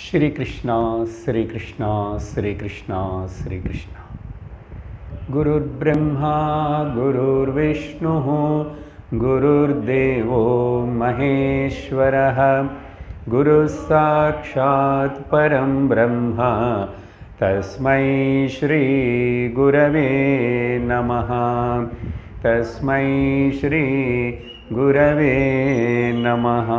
श्री कृष्णा श्री कृष्णा श्री कृष्णा श्री कृष्णा। गुरुर्ब्रह्मा गुरुर्विष्णुः गुरुर्देवो महेश्वरः गुरुः साक्षात् परं ब्रह्म तस्मै श्री गुरवे नमः। तस्मै श्री गुरवे नमः।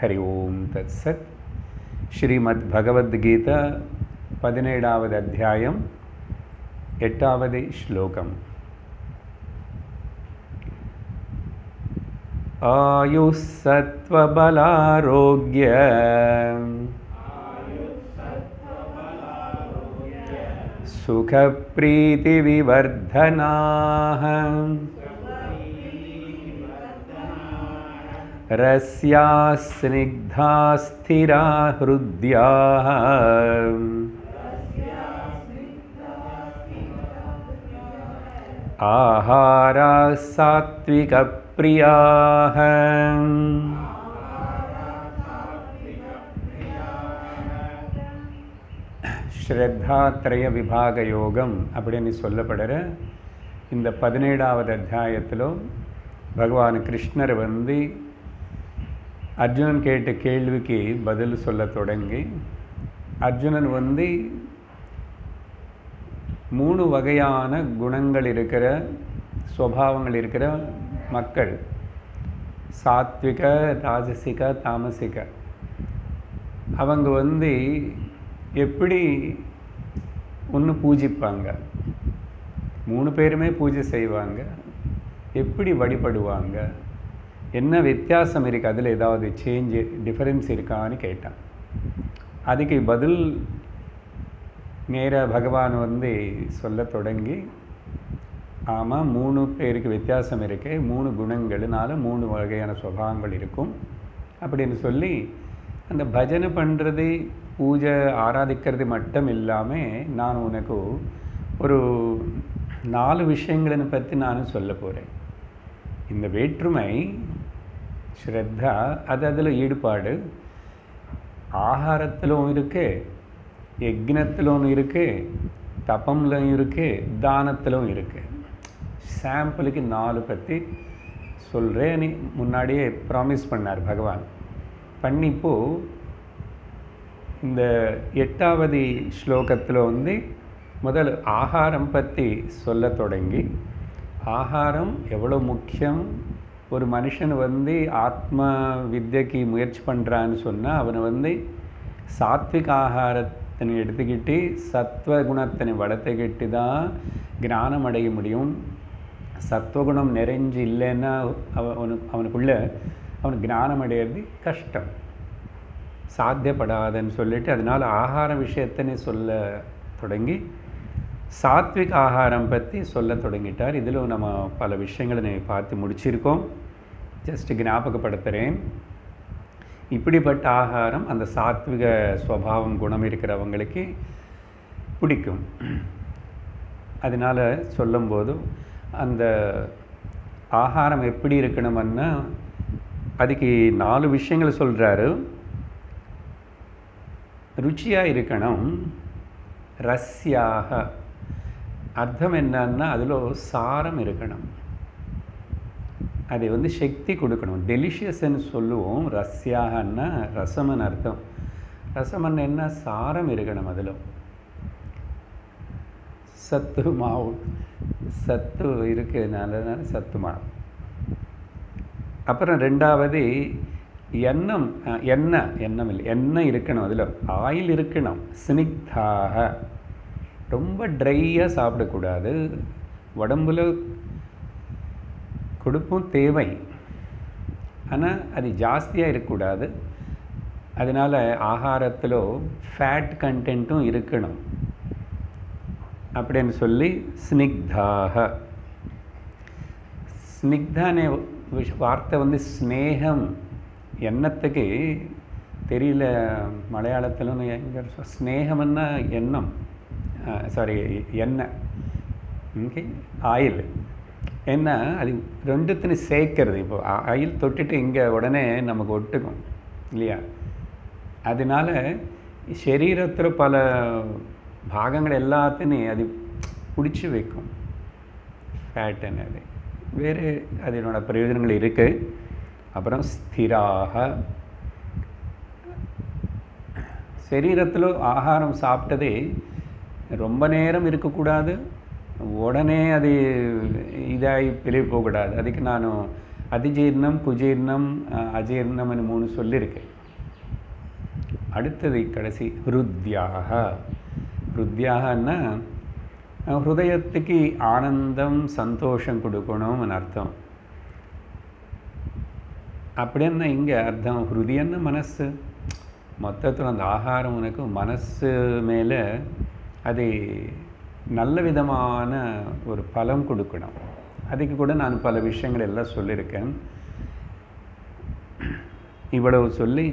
हरि ओम तत्सत्। श्रीमद् भगवद्गीता 17வது அத்தியாயம் 8வது श्लोकम्। आयुः सत्त्वबलारोग्य सुखप्रीतिविवर्धनाः रस्या स्निग्धा स्थिरा हृद्याः आहाराः सात्विकप्रियाः। ஸ்ரத்தாத்ரய விபாக யோகம் அப்படின்னு சொல்லப்படுற இந்த 17வது அத்தியாயத்தில் பகவான் கிருஷ்ணர் அர்ஜுனன் கேட்ட கேள்விக்கு பதில் சொல்ல தொடங்கி, அர்ஜுனன் 3 வகையான குணங்கள் இருக்கிற சுபாவங்கள் இருக்கிற மக்கள், சாத்விக, ராஜசிக, தாமசிக. அவங்க எப்படி ஒன்று பூஜிப்பாங்க, 3 பேருமே பூஜை செய்வாங்க, எப்படி வழிபடுவாங்க, என்ன வித்தியாசம் இருக்குது, அதில் ஏதாவது சேஞ்சு டிஃபரன்ஸ் இருக்கான்னு கேட்டான். அதுக்கு பதில் நேராக பகவான் சொல்ல தொடங்கி, ஆமாம் 3 பேருக்கு வித்தியாசம் இருக்குது, 3 குணங்கள்னால 3 வகையான சுபாவங்கள் இருக்கும் அப்படின்னு சொல்லி, அந்த பஜனை பண்ணுறது, பூஜை ஆராதிக்கிறது மட்டும் இல்லாமல் நான் உனக்கு ஒரு 4 விஷயங்களை பற்றி நான் சொல்ல போகிறேன். இந்த வேற்றுமை, ஸ்ரத்தா, அதில் ஈடுபாடு ஆகாரத்திலும் இருக்குது, யக்னத்திலும் இருக்குது, தபம்லும் இருக்குது, தானத்திலும் இருக்குது. சாம்பிளுக்கு 4 பற்றி சொல்கிறேன். முன்னாடியே ப்ராமிஸ் பண்ணார் பகவான். பண்ணிப்போ இந்த 8வது ஸ்லோகத்தில் முதல் ஆகாரம் பற்றி சொல்ல தொடங்கி, ஆகாரம் எவ்வளோ முக்கியம், ஒரு மனுஷன் ஆத்ம வித்யக்கு முயற்சி பண்ணுறான்னு சொன்னால் அவனை சாத்விக ஆகாரத்தினை எடுத்துக்கிட்டு சத்வகுணத்தினை வளர்த்துக்கிட்டு தான் ஞானம் அடைய முடியும். சத்வகுணம் நிறைஞ்சு இல்லைன்னா அவனுக்குள்ள ஞானம் அடையிறது கஷ்டம், சாத்தியப்படாதுன்னு சொல்லிட்டு, அதனால் ஆகார விஷயத்தினை சொல்ல தொடங்கி சாத்விக் ஆகாரம் பற்றி சொல்ல தொடங்கிட்டார். இதில் நம்ம பல விஷயங்களை பார்த்து முடிச்சிருக்கோம். ஜஸ்ட் ஞாபகப்படுத்துகிறேன். இப்படிப்பட்ட ஆகாரம் அந்த சாத்விக ஸ்வபாவம் குணம் இருக்கிறவங்களுக்கு பிடிக்கும். அதனால் சொல்லும்போது அந்த ஆகாரம் எப்படி இருக்கணும்னா அதுக்கு 4 விஷயங்கள் சொல்கிறாரு. ருச்சியாக இருக்கணும், ரஸ்யாக, அர்த்தம் என்னன்னா அதில் சாரம் இருக்கணும், அது சக்தி கொடுக்கணும். டெலிஷியஸ்ன்னு சொல்லுவோம். ரஸ்யாகன்னா ரசமன் அர்த்தம். ரசமன் என்ன, சாரம் இருக்கணும். அதில் சத்து மாவு, சத்து இருக்கிறதுனால சத்து மாவு. அப்புறம் 2வது எண்ணெய் இருக்கணும், அதில் ஆயில் இருக்கணும். ஸ்னிக்தாக, ரொம்ப ட்ரையாக சாப்பிடக்கூடாது, உடம்புல கொழுப்பும் தேவை, ஆனால் அது ஜாஸ்தியாக இருக்கக்கூடாது. அதனால் ஆகாரத்தில் ஃபேட் கண்டென்ட்டும் இருக்கணும் அப்படின்னு சொல்லி ஸ்னிக்தாக. ஸ்னிக்தானே வார்த்தை ஸ்னேகம், எண்ணத்துக்கு தெரியல மலையாளத்திலும் எங்கே ஸ்னேகம்னா எண்ணம், சாரி எண்ணெய், ஓகே, ஆயில். ஏன்னா அது ரெண்டுத்தையும் சேர்க்கறது. இப்போ ஆயில் தொட்டுட்டு இங்கே உடனே நமக்கு ஒட்டுக்கும் இல்லையா? அதனால சரீரத்தில் பல பாகங்கள் எல்லாத்தையும் அது பிடிச்சி வைக்கும் ஃபேட்டுன்னு. அது வேறு அதனோட பிரயோஜனங்கள் இருக்குது. அப்புறம் ஸ்திராக சரீரத்தில் ஆகாரம் சாப்பிட்டதே ரொம்ப நேரம் இருக்கக்கூடாது, உடனே அது இதாகி வெளியே போகக்கூடாது. அதுக்கு நான் அதிஜீர்ணம், குஜீர்ணம், அஜீர்ணம்னு 3 சொல்லியிருக்கேன். அடுத்தது கடைசி ஹிருத்யாக. ஹிருத்யாகன்னா ஹிருதயத்துக்கு ஆனந்தம் சந்தோஷம் கொடுக்கணும்னு அர்த்தம். அப்படின்னா இங்கே அர்த்தம் ஹிருதயன்னு மனசு. மொத்தத்தில் அந்த ஆகாரம் உனக்கு மனசு மேலே அது நல்ல விதமான ஒரு பலம் கொடுக்கணும். அதுக்கு கூட நான் பல விஷயங்கள் எல்லாம் சொல்லியிருக்கேன். இவ்வளவு சொல்லி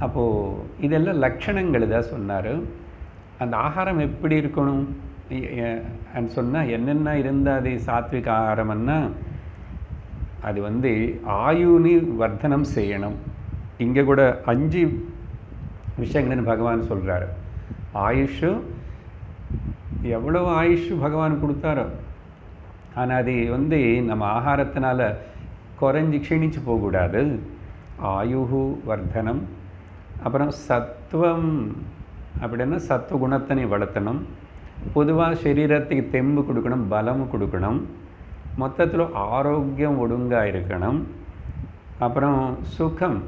அப்போது இதெல்லாம் லட்சணங்கள் தான் சொன்னார். அந்த ஆகாரம் எப்படி இருக்கணும் சொன்னால் என்னென்ன இருந்தால் அது சாத்விக ஆகாரம்னா அது ஆயுனி வர்த்தனம் செய்யணும். இங்கே கூட 5 விஷயங்கள்னு பகவான் சொல்கிறாரு. ஆயுஷு எவ்வளோ ஆயுஷு பகவான் கொடுத்தாரோ, ஆனால் அது நம்ம ஆகாரத்தினால குறைஞ்சி க்ஷீணிச்சு போகக்கூடாது. ஆயுஹு வர்த்தனம். அப்புறம் சத்துவம் அப்படின்னா சத்துவ குணத்தினை வளர்த்தணும். பொதுவாக சரீரத்துக்கு தெம்பு கொடுக்கணும், பலம் கொடுக்கணும். மொத்தத்தில் ஆரோக்கியம் ஒழுங்காக இருக்கணும். அப்புறம் சுகம்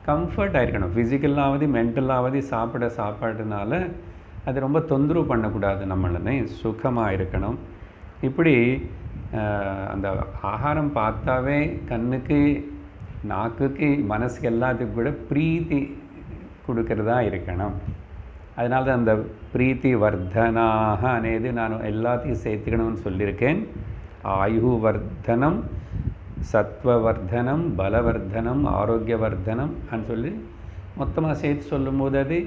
கம்ஃபர்ட்டாக இருக்கணும். ஃபிசிக்கலாவது மென்டலாவது சாப்பாடுனால அது ரொம்ப தொந்தரவு பண்ணக்கூடாது. நம்மளே சுகமாக இருக்கணும். இப்படி அந்த ஆகாரம் பார்த்தாவே கண்ணுக்கு, நாக்குக்கு, மனசுக்கு எல்லாத்துக்கும் கூட பிரீத்தி கொடுக்கறதா இருக்கணும். அதனால தான் அந்த பிரீத்தி வர்தனாக అనేది நான் எல்லாத்தையும் சேர்த்துக்கணும்னு சொல்லியிருக்கேன். ஆயு வர்தனம், சத்வவர்தனம், பலவர்தனம், ஆரோக்கியவர்தனம் சொல்லி மொத்தமாக சேர்த்து சொல்லும்போது அது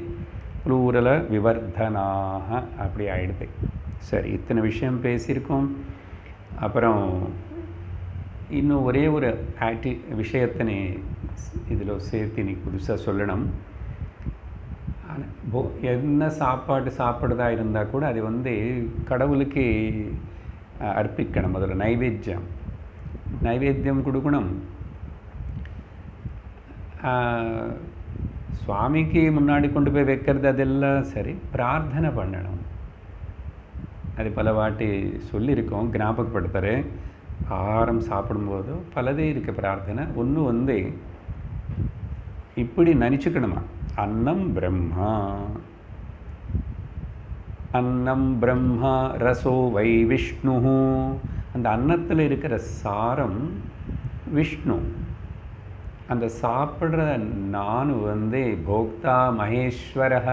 ப்ளூரல விவர்தனாக அப்படி ஆகிடுது. சரி, இத்தனை விஷயம் பேசியிருக்கோம். அப்புறம் இன்னும் ஒரே ஒரு விஷயத்தினை இதில் சேர்த்து நீ புதுசாக சொல்லணும். என்ன சாப்பிட்றதா இருந்தால் கூட அது கடவுளுக்கு அர்ப்பிக்கணும். அதில் நைவேத்தியம் கொடுக்கணும். சுவாமிக்கு முன்னாடி கொண்டு போய் வைக்கிறது அதெல்லாம் சரி, பிரார்த்தனை பண்ணணும். அது பல வாட்டி சொல்லியிருக்கோம், ஞாபகப்படுத்துகிறேன். ஆகாரம் சாப்பிடும்போது பலதே இருக்குது பிரார்த்தனை. ஒன்று இப்படி நினச்சிக்கணுமா, அன்னம் பிரம்மா, அன்னம் பிரம்மா ரசோ வை விஷ்ணு. அந்த அன்னத்தில் இருக்கிற சாரம் விஷ்ணு. அந்த சாப்பிட்ற நான் போக்தா மகேஸ்வரக.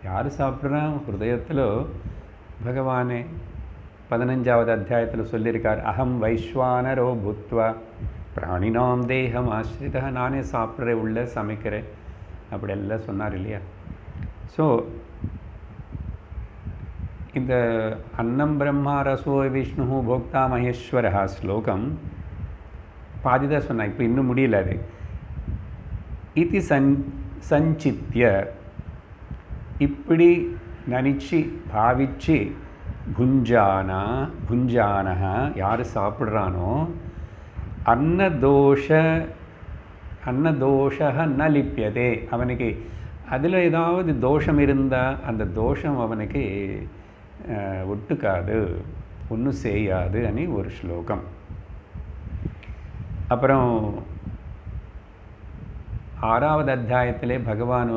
யார் சாப்பிட்றான்? ஹிருதயத்தில் பகவானே 15வது அத்தியாயத்தில் சொல்லியிருக்கார், அகம் வைஸ்வானரோ பூத்வா பிராணினாம் தேகம் ஆசிரிதா. நானே சாப்பிட்றேன், உள்ள சமைக்கிறேன், அப்படியெல்லாம் சொன்னார் இல்லையா? ஸோ இந்த அன்னம் பிரம்மா ரசோ விஷ்ணு போக்தா மகேஸ்வரா ஸ்லோகம் பாதிதான் சொன்னான். இப்போ இன்னும் முடியல. அது இது சஞ்சித்ய இப்படி நினச்சி பாவிச்சு புஞ்சானக யார் சாப்பிட்றானோ அன்னதோஷ ந லிப்பியதே. அவனுக்கு அதில் ஏதாவது தோஷம் இருந்தால் அந்த தோஷம் அவனுக்கு ஒட்டுக்காது, ஒன்றும் செய்யாது அனி ஒரு ஸ்லோகம். அப்புறம் 6வது அத்தியாயத்திலே பகவான்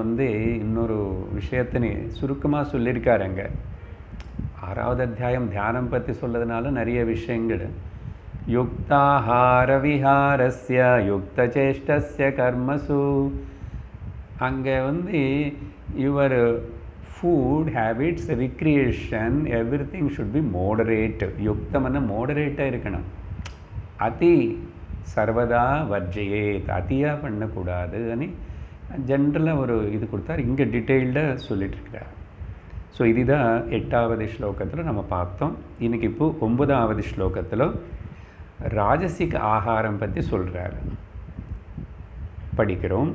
இன்னொரு விஷயத்தினை சுருக்கமாக சொல்லியிருக்காருங்க. 6வது அத்தியாயம் தியானம் பற்றி சொல்லதுனால நிறைய விஷயங்கள். யுக்தாஹார விஹாரஸ்ய யுக்தசேஷ்டஸ்ய கர்மசு. அங்கே your food habits, recreation, everything should be moderate. யுக்தம்னா மோடரேட்டாக இருக்கணும். அதி சர்வதா வர்ஜையே, அதியாக பண்ணக்கூடாது. ஜென்ரலாக ஒரு இது கொடுத்தார். இங்கே டீட்டெயில்டாக சொல்லிகிட்ருக்கிறார். ஸோ இதுதான் 8வது ஸ்லோகத்தில் நம்ம பார்த்தோம். இன்றைக்கி இப்போ 9வது ஸ்லோகத்தில் ராஜசிக ஆகாரம் பற்றி சொல்கிறார். படிக்கிறோம்.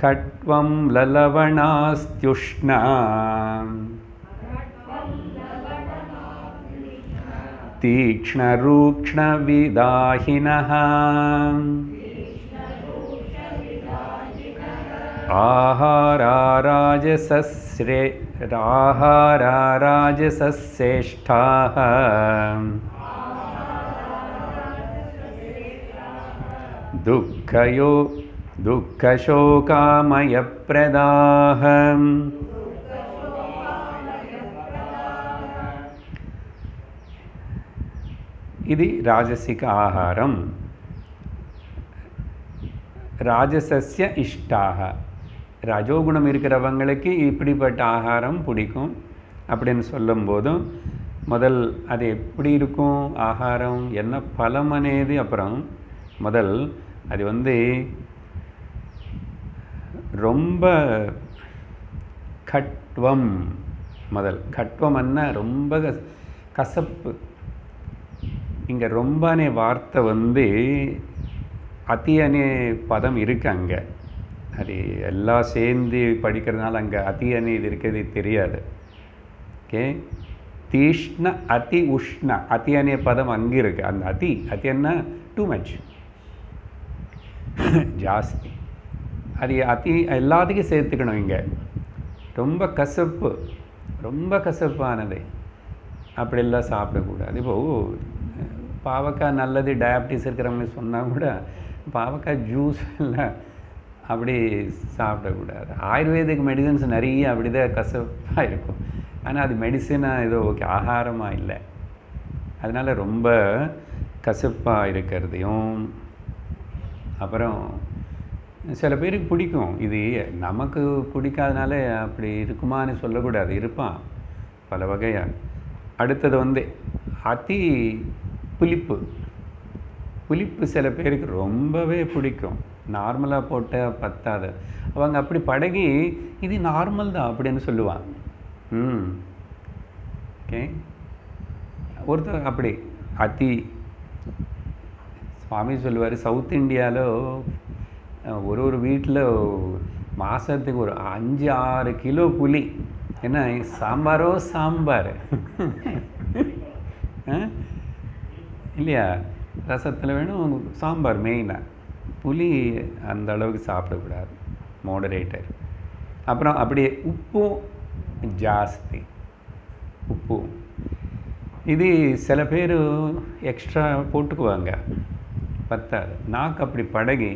கட்வம் லலவணாஸ்த்யுஷ்ணா தீக்ஷ்ணரூக்ஷ்ணவிதாஹினः ஆஹாராராஜசஸ்ரேஷ்டாः दुःखशोकामयप्रदाः இது ராஜசிக ஆகாரம். ராஜசஸ்ய இஷ்டாக, ரஜோகுணம் இருக்கிறவங்களுக்கு இப்படிப்பட்ட ஆகாரம் பிடிக்கும் அப்படின்னு சொல்லும்போதும் முதல் அது எப்படி இருக்கும் ஆகாரம், என்ன பலம் అనేది. அப்புறம் முதல் அது ரொம்ப கட்வம். முதல் கட்வம் அண்ணா ரொம்ப கசப்பு. இங்கே ரொம்ப அనే வார்த்தை அதி அనే பதம் இருக்கு அங்கே. அது எல்லாம் சேர்ந்து படிக்கிறதுனால அங்கே அதி அனே இது இருக்கிறது தெரியாது. ஓகே, தீஷ்ண அதி உஷ்ண அதி அనే பதம் அங்கே இருக்குது. அந்த அதி என்ன டூ மச், ஜாஸ்தி. அது அதி எல்லாத்துக்கும் சேர்த்துக்கணும். இங்கே ரொம்ப கசப்பு, ரொம்ப கசப்பானது அப்படிலாம் சாப்பிடக்கூடாது. இப்போது பாவக்காய் நல்லது டயபிட்டிஸ் இருக்கிறவங்க சொன்னால் கூட பாவக்காய் ஜூஸ் எல்லாம் அப்படி சாப்பிடக்கூடாது. ஆயுர்வேதிக் மெடிசன்ஸ் நிறைய அப்படி தான் கசப்பாக இருக்கும். ஆனால் அது மெடிசனாக ஏதோ ஓகே, ஆகாரமாக இல்லை. அதனால் ரொம்ப கசப்பாக இருக்கிறதையும். அப்புறம் சில பேருக்கு பிடிக்கும். இது நமக்கு பிடிக்காதனால அப்படி இருக்குமான்னு சொல்லக்கூடாது, இருப்பான் பல வகையாக. அடுத்தது அதி புளிப்பு. புளிப்பு சில பேருக்கு ரொம்பவே பிடிக்கும். நார்மலாக போட்டால் பத்தாது, அவங்க அப்படி பழகி இது நார்மல் தான் அப்படின்னு சொல்லுவாங்க. ஓகே, ஒருத்தர் அப்படி அதி. சுவாமி சொல்லுவார், சவுத் இந்தியாவில் ஒரு வீட்டில் மாதத்துக்கு ஒரு 5-6 கிலோ புளி. என்ன சாம்பாரோ சாம்பார் இல்லையா? ரசத்தில் வேணும் சாம்பார் மெயினாக. புளி அந்த அளவுக்கு சாப்பிடக்கூடாது, மோடரேட்டர். அப்புறம் அப்படியே உப்பும் ஜாஸ்தி. உப்பு இது சில பேர் எக்ஸ்ட்ரா போட்டுக்குவாங்க, பத்தாது. நாக்கு அப்படி பழகி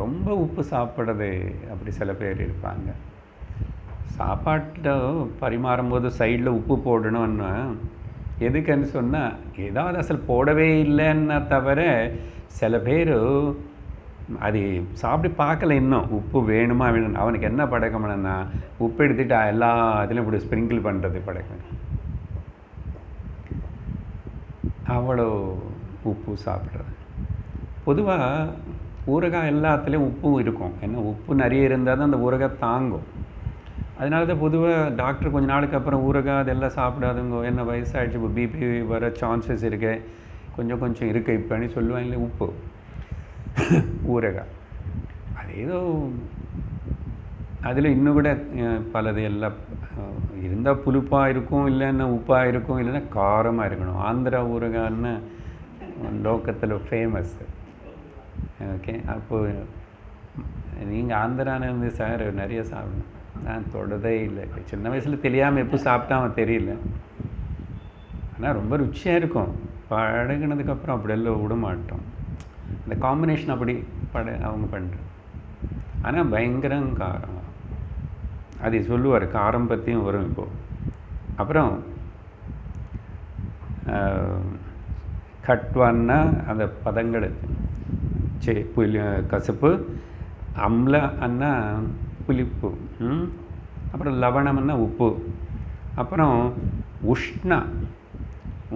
ரொம்ப உப்பு சாப்பிட்றது அப்படி சில பேர் இருப்பாங்க. சாப்பாட்டை பரிமாறும்போது சைடில் உப்பு போடணும்னு எதுக்குன்னு சொன்னால் ஏதாவது அசல் போடவே இல்லைன்னா தவிர சில பேர் அது சாப்பிட்டு பார்க்கல இன்னும் உப்பு வேணுமா வேணும். அவனுக்கு என்ன பழக்கம்னா உப்பு எடுத்துட்டு எல்லா இதுலையும் இப்படி ஸ்ப்ரிங்கிள் பண்ணுறது பழக்கம். அவ்வளோ உப்பு சாப்பிட்றது. பொதுவாக ஊறுகாய் எல்லாத்துலேயும் உப்பும் இருக்கும். ஏன்னா உப்பு நிறைய இருந்தால் தான் அந்த ஊறுகாய் தாங்கும். அதனால தான் பொதுவாக டாக்டர் கொஞ்ச நாளுக்கு அப்புறம் ஊறுகாய் அதெல்லாம் சாப்பிடாதுங்க, என்ன வயசாகிடுச்சு, இப்போ பிபி வர சான்சஸ் இருக்கு, கொஞ்சம் இருக்குது இப்போன்னு சொல்லுவாங்க. உப்பு ஊறுகாய் அது ஏதோ அதில் இன்னும் கூட பலது எல்லாம் இருந்தால் புளிப்பாக இருக்கும், இல்லைன்னா உப்பாக இருக்கும், இல்லைன்னா காரமாக இருக்கணும். ஆந்திரா ஊறுகாய்ன்னு லோக்கத்தில் ஃபேமஸ். ஓகே, அப்போது நீங்கள் ஆந்திரான்னு இருந்து சார் நிறைய சாப்பிடணும். நான் தொடதே இல்லை. சின்ன வயசில் தெரியாமல் எப்போ சாப்பிட்டாமல் தெரியல. ஆனால் ரொம்ப ருச்சியாக இருக்கும். பழகினதுக்கப்புறம் அப்படியெல்லாம் விட மாட்டோம். அந்த காம்பினேஷன் அப்படி அவங்க பண்ணுறோம். ஆனால் பயங்கரம் காரம். அது சொல்லுவார், காரம் பற்றியும் வரும் இப்போது. அப்புறம் கட்வான்னா அந்த பதங்கள் கசப்பு, அம்ல அண்ணா புளிப்பு, அப்புறம் லவணம்னா உப்பு, அப்புறம் உஷ்ணா.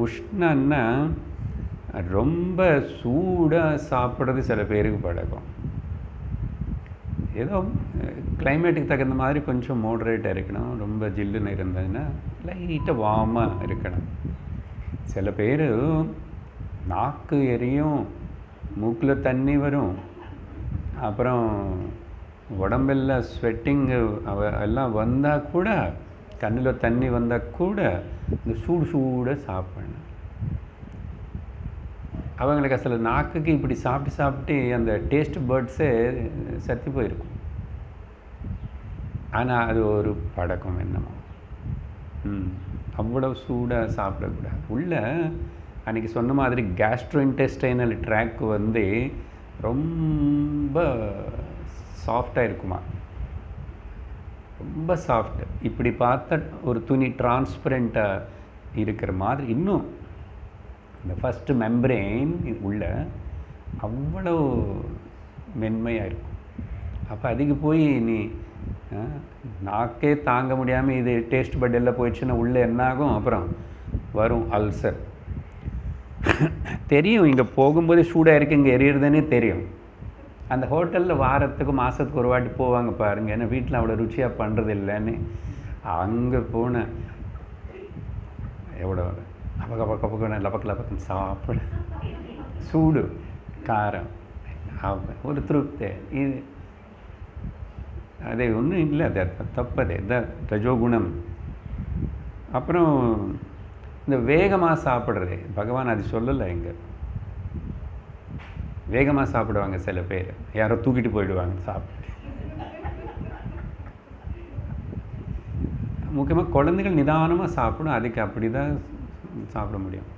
உஷ்ணன்னா ரொம்ப சூடாக சாப்பிட்றது சில பேருக்கு பழக்கம். ஏதோ கிளைமேட்டுக்கு தகுந்த மாதிரி கொஞ்சம் மோடரேட்டாக இருக்கணும். ரொம்ப ஜில்லுன்னு இருந்ததுன்னா லைட்டாக வார்மாக இருக்கணும். சில பேர் நாக்கு எரியும், மூக்கில் தண்ணி வரும், அப்புறம் உடம்பெல்லாம் ஸ்வெட்டிங்கு எல்லாம் வந்தால் கூட, கண்ணில் தண்ணி வந்தால் கூட இந்த சூடாக சாப்பிடணும். அவங்களுக்கு அசல நாக்குக்கு இப்படி சாப்பிட்டு அந்த டேஸ்ட் பேர்ட்ஸே சத்தி போயிருக்கும். ஆனால் அது ஒரு பழக்கம் என்னமோ. அவ்வளோ சூடாக சாப்பிடக்கூடாது. உள்ள அன்றைக்கி சொன்ன மாதிரி கேஸ்ட்ரோஇன்டெஸ்டைனல் ட்ராக் வந்து ரொம்ப சாஃப்டாக இருக்குமா, ரொம்ப சாஃப்ட். இப்படி பார்த்தா ஒரு துணி டிரான்ஸ்பரண்ட்டாக இருக்கிற மாதிரி. இன்னும் இந்த ஃபஸ்ட்டு மெம்பரேன் உள்ள அவ்வளோ மென்மையாக இருக்கும். அப்போ அதுக்கு போய் நீ நாக்கே தாங்க முடியாமல் இது டேஸ்ட் பட் எல்லாம் போயிடுச்சுன்னா உள்ளே என்னாகும், அப்புறம் வரும் அல்சர். தெரியும், இங்கே போகும்போது சூடாக இருக்குது, இங்கே எரியறதுன்னே தெரியும். அந்த ஹோட்டலில் வாரத்துக்கு மாதத்துக்கு ஒரு வாட்டி போவாங்க பாருங்க, ஏன்னா வீட்டில் அவ்வளோ ருச்சியாக பண்ணுறது இல்லைன்னு. அங்கே போன எவ்வளோ லபக்குன்னு சாப்பிட, சூடு காரம் ஒரு திருப்தி. இது அது ஒன்றும் இல்லை, அது தப்பது இதான் ரஜோகுணம். அப்புறம் இந்த வேகமாக சாப்பிட்றது, பகவான் அது சொல்லலை. இங்கே வேகமாக சாப்பிடுவாங்க சில பேர், யாரோ தூக்கிட்டு போயிடுவாங்க சாப்பிட்டு. முக்கியமாக குழந்தைகள் நிதானமாக சாப்பிடும், அதுக்கு அப்படி தான் சாப்பிட முடியும்.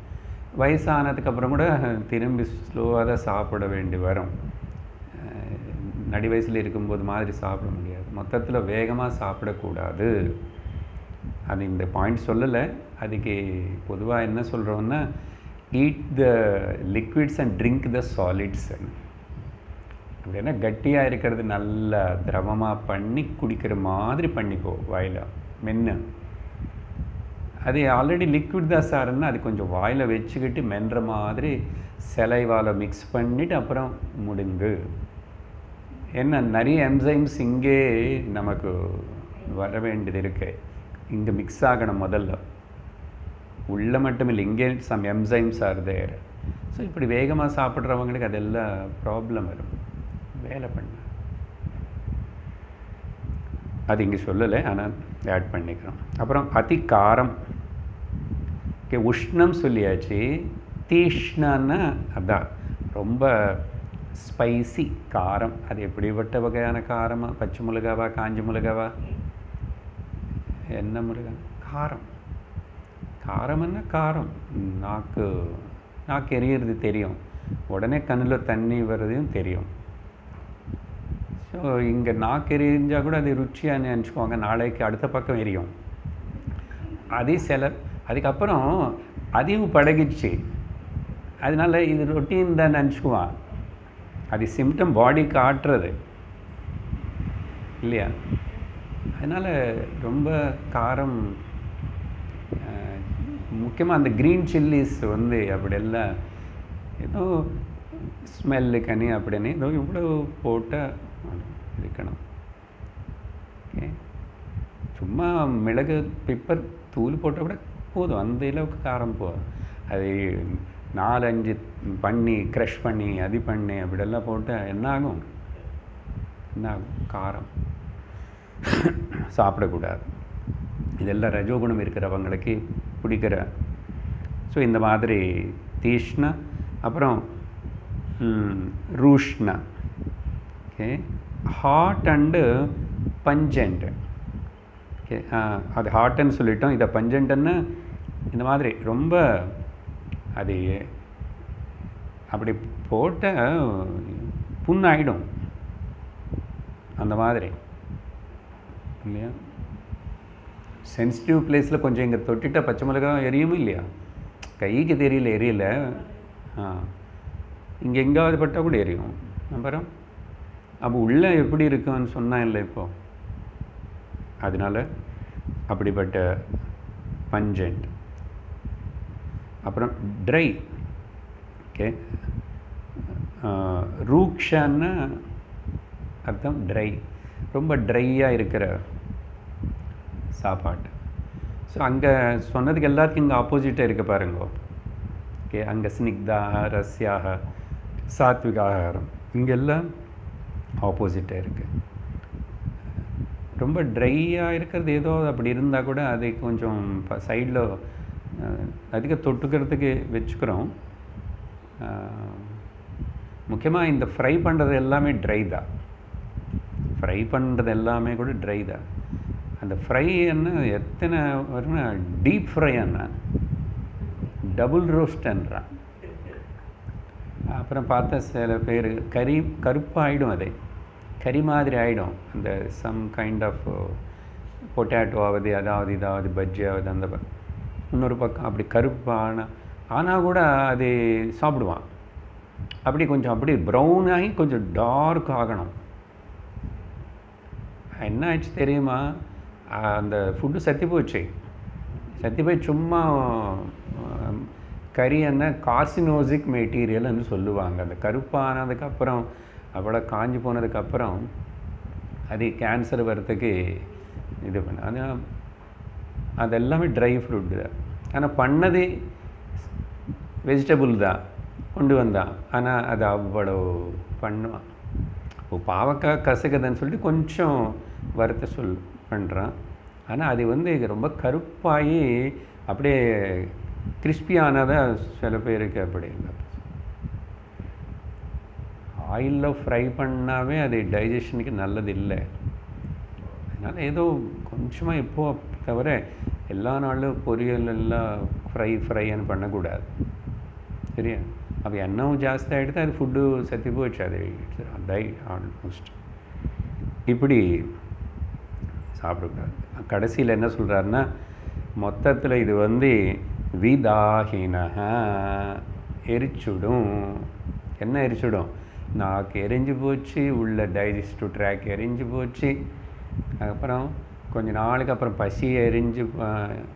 வயசானதுக்கப்புறம் கூட திரும்பி ஸ்லோவாக தான் சாப்பிட வேண்டி வரும். நடி வயசில் இருக்கும்போது மாதிரி சாப்பிட முடியாது. மொத்தத்தில் வேகமாக சாப்பிடக்கூடாது. அது இந்த பாயிண்ட் சொல்லலை. அதுக்கு பொதுவாக என்ன சொல்கிறோன்னா, eat the liquids and drink the solids. அப்படின்னா கட்டியாக இருக்கிறது நல்லா திரவமாக பண்ணி குடிக்கிற மாதிரி பண்ணிக்கோ, வாயில் மென்று. அது ஆல்ரெடி லிக்விட் தான் சாருன்னா அது கொஞ்சம் வாயில் வச்சுக்கிட்டு மென்ற மாதிரி சலைவால் மிக்ஸ் பண்ணிவிட்டு அப்புறம் முடுங்கு. என்ன நிறைய என்சைம்ஸ் இங்கே நமக்கு வர வேண்டியது இருக்கு. இங்கே மிக்ஸ் ஆகணும் முதல்ல, உள்ள மட்டும் இல்லை, இங்கே some enzymes are there. So இப்படி வேகமாக சாப்பிட்றவங்களுக்கு அதெல்லாம் ப்ராப்ளம் வரும். வேலை பண்ண அது இங்கே சொல்லலை, ஆனால் ஆட் பண்ணிக்கிறோம். அப்புறம் அதி காரம். ஓகே, உஷ்ணம் சொல்லியாச்சு. தீஷ்ணன்னா அதான் ரொம்ப ஸ்பைசி காரம். அது எப்படிப்பட்ட வகையான காரமா? பச்சை மிளகாவா, காஞ்ச மிளகாவா, என்ன மிளகா? காரம். காரம்னா காரம். நாக்கு எரியறது தெரியும், உடனே கண்ணில் தண்ணி வர்றதையும் தெரியும். ஸோ இங்கே நாக்கு எரிஞ்சால் கூட அது ருச்சியாக நினச்சிக்குவாங்க, நாளைக்கு அடுத்த பக்கம் எரியும். அதே அதுக்கப்புறம் அதையும் பழகிடுச்சு, அதனால இது ரொட்டீன் தான் நினச்சிக்குவான். அது சிம்டம் பாடி காட்டுறது இல்லையா? அதனால் ரொம்ப காரம். முக்கியமாக அந்த க்ரீன் சில்லிஸ் வந்து அப்படியெல்லாம் ஏதோ ஸ்மெல்லுக்கனி அப்படின்னு ஏதோ இவ்வளோ போட்டால் இருக்கணும். ஓகே, சும்மா மிளகு பெப்பர் தூள் போட்டால் கூட போதும், அந்த அளவுக்கு காரம் போதும். அது 4-5 பண்ணி க்ரஷ் பண்ணி அது பண்ணி அப்படியெல்லாம் போட்டால் என்ன ஆகும் காரம். சாப்பிடக்கூடாது. இதெல்லாம் ரஜோகுணம் இருக்கிறவங்களுக்கு பிடிக்கிற. ஸோ இந்த மாதிரி தீஷ்ண, அப்புறம் ரூஷ்ண. Okay, hot and pungent. Okay, அது ஹாட்டுன்னு சொல்லிட்டோம். இதை பஞ்சண்ட்டுன்னு இந்த மாதிரி ரொம்ப அது அப்படி போட்ட புண்ணாயிடும் அந்த மாதிரி இல்லையா? சென்சிட்டிவ் பிளேஸில் கொஞ்சம் இங்கே தொட்டிட்ட பச்சை மிளகா எரியும் இல்லையா? கைக்கு எரியல. இங்கே எங்காவது பட்டால் கூட எரியும். அப்புறம் அப்போ உள்ளே எப்படி இருக்குன்னு சொன்னால் இல்லை இப்போது. அதனால் அப்படிப்பட்ட பஞ்சண்ட். அப்புறம் ட்ரை. ஓகே, ரூக்ஷன்னா அர்த்தம் ட்ரை, ரொம்ப ட்ரையாக இருக்கிற சாப்பாடு. ஸோ அங்கே சொன்னதுக்கு எல்லாத்துக்கும் இங்கே ஆப்போசிட்டாக இருக்க பாருங்க. ஓகே, அங்கே ஸ்னிக்தாக ரஸ்யாக சாத்விக ஆகாரம், இங்கெல்லாம் ஆப்போசிட்டாக இருக்குது. ரொம்ப ட்ரையாக இருக்கிறது ஏதோ அப்படி இருந்தால் கூட அதை கொஞ்சம் சைடில் அதிக தொட்டுக்கிறதுக்கு வச்சுக்கிறோம். முக்கியமாக இந்த ஃப்ரை பண்ணுறது எல்லாமே ட்ரை தான். ஃப்ரை பண்ணுறது எல்லாமே கூட ட்ரை தான். அந்த ஃப்ரை என்ன எத்தனை வரும்னா, டீப் ஃப்ரை என்ன, டபுள் ரோஸ்ட்ன்றான். அப்புறம் பார்த்தா சில பேர் கருப்பாகிடும், அதை கறி மாதிரி ஆகிடும். அந்த சம் கைண்ட் ஆஃப் பொட்டேட்டோ ஆகுது, அதாவது இதாவது பஜ்ஜி ஆகுது, அந்த இன்னொரு பக்கம் அப்படி கருப்பான ஆனால் கூட அது சாப்பிடுவான். அப்படி கொஞ்சம் அப்படி ப்ரௌன் ஆகி கொஞ்சம் டார்க் ஆகணும். என்ன ஆச்சு தெரியுமா, அந்த ஃபுட்டு சத்தி போச்சு. சத்தி போய் சும்மா கறி என்ன கார்சினோசிக் மெட்டீரியல்னு சொல்லுவாங்க. அந்த கருப்பானதுக்கப்புறம் அவ்வளோ காஞ்சி போனதுக்கப்புறம் அது கேன்சர் வர்றதுக்கு இது பண்ண. அது எல்லாமே ட்ரை ஃப்ரூட் தான். ஆனால் பண்ணது வெஜிடபிள் தான் கொண்டு வந்தான். ஆனால் அது அவ்வளோ பண்ணுவான். இப்போ பாவக்காய் கசக்குதுன்னு சொல்லிட்டு கொஞ்சம் வறுத்த பண்ணுறான். ஆனால் அது ரொம்ப கருப்பாகி அப்படியே கிறிஸ்பியானதாக சில பேருக்கு அப்படி இல்லை. ஆயிலில் ஃப்ரை பண்ணாவே அது டைஜஷனுக்கு நல்லது இல்லை. அதனால் ஏதோ கொஞ்சமாக இப்போது தவிர எல்லா நாளும் பொரியல் எல்லாம் ஃப்ரைன்னு பண்ணக்கூடாது. சரியா? அப்போ எண்ணெயும் ஜாஸ்தி ஆகிடுது, அது ஃபுட்டு சத்தி போயிடுச்சு. அது டை ஆல்மோஸ்ட் இப்படி சாப்பிடக்கூடாது. கடைசியில் என்ன சொல்கிறாருன்னா, மொத்தத்தில் இது விதாஹின எரிச்சுடும். என்ன எரிச்சுடும்? நாக்கு எரிஞ்சு போச்சு, உள்ள டைஜஸ்டிவ் ட்ராக் எரிஞ்சு போச்சு. அதுக்கப்புறம் கொஞ்ச நாளுக்கு அப்புறம்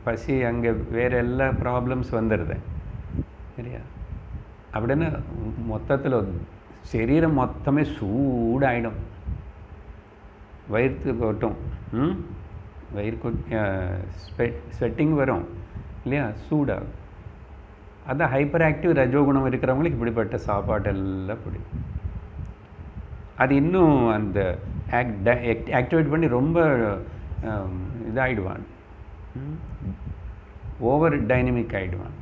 பசி அங்கே வேறு எல்லா ப்ராப்ளம்ஸ் வந்துடுது. சரியா? அப்படின்னு மொத்தத்தில் சரீரம் மொத்தமே சூடாயிடும். வயிற்று கொட்டும், வயிறு ஸ்வெட்டிங் வரும் இல்லையா, சூடாகும். அதான் ஹைப்பர் ஆக்டிவ் ரஜோகுணம் இருக்கிறவங்களுக்கு இப்படிப்பட்ட சாப்பாட்டெல்லாம் பிடிக்கும். அது இன்னும் அந்த ஆக்டிவேட் பண்ணி ரொம்ப இதாகிடுவான், ஓவர் டைனமிக் ஆகிடுவான்.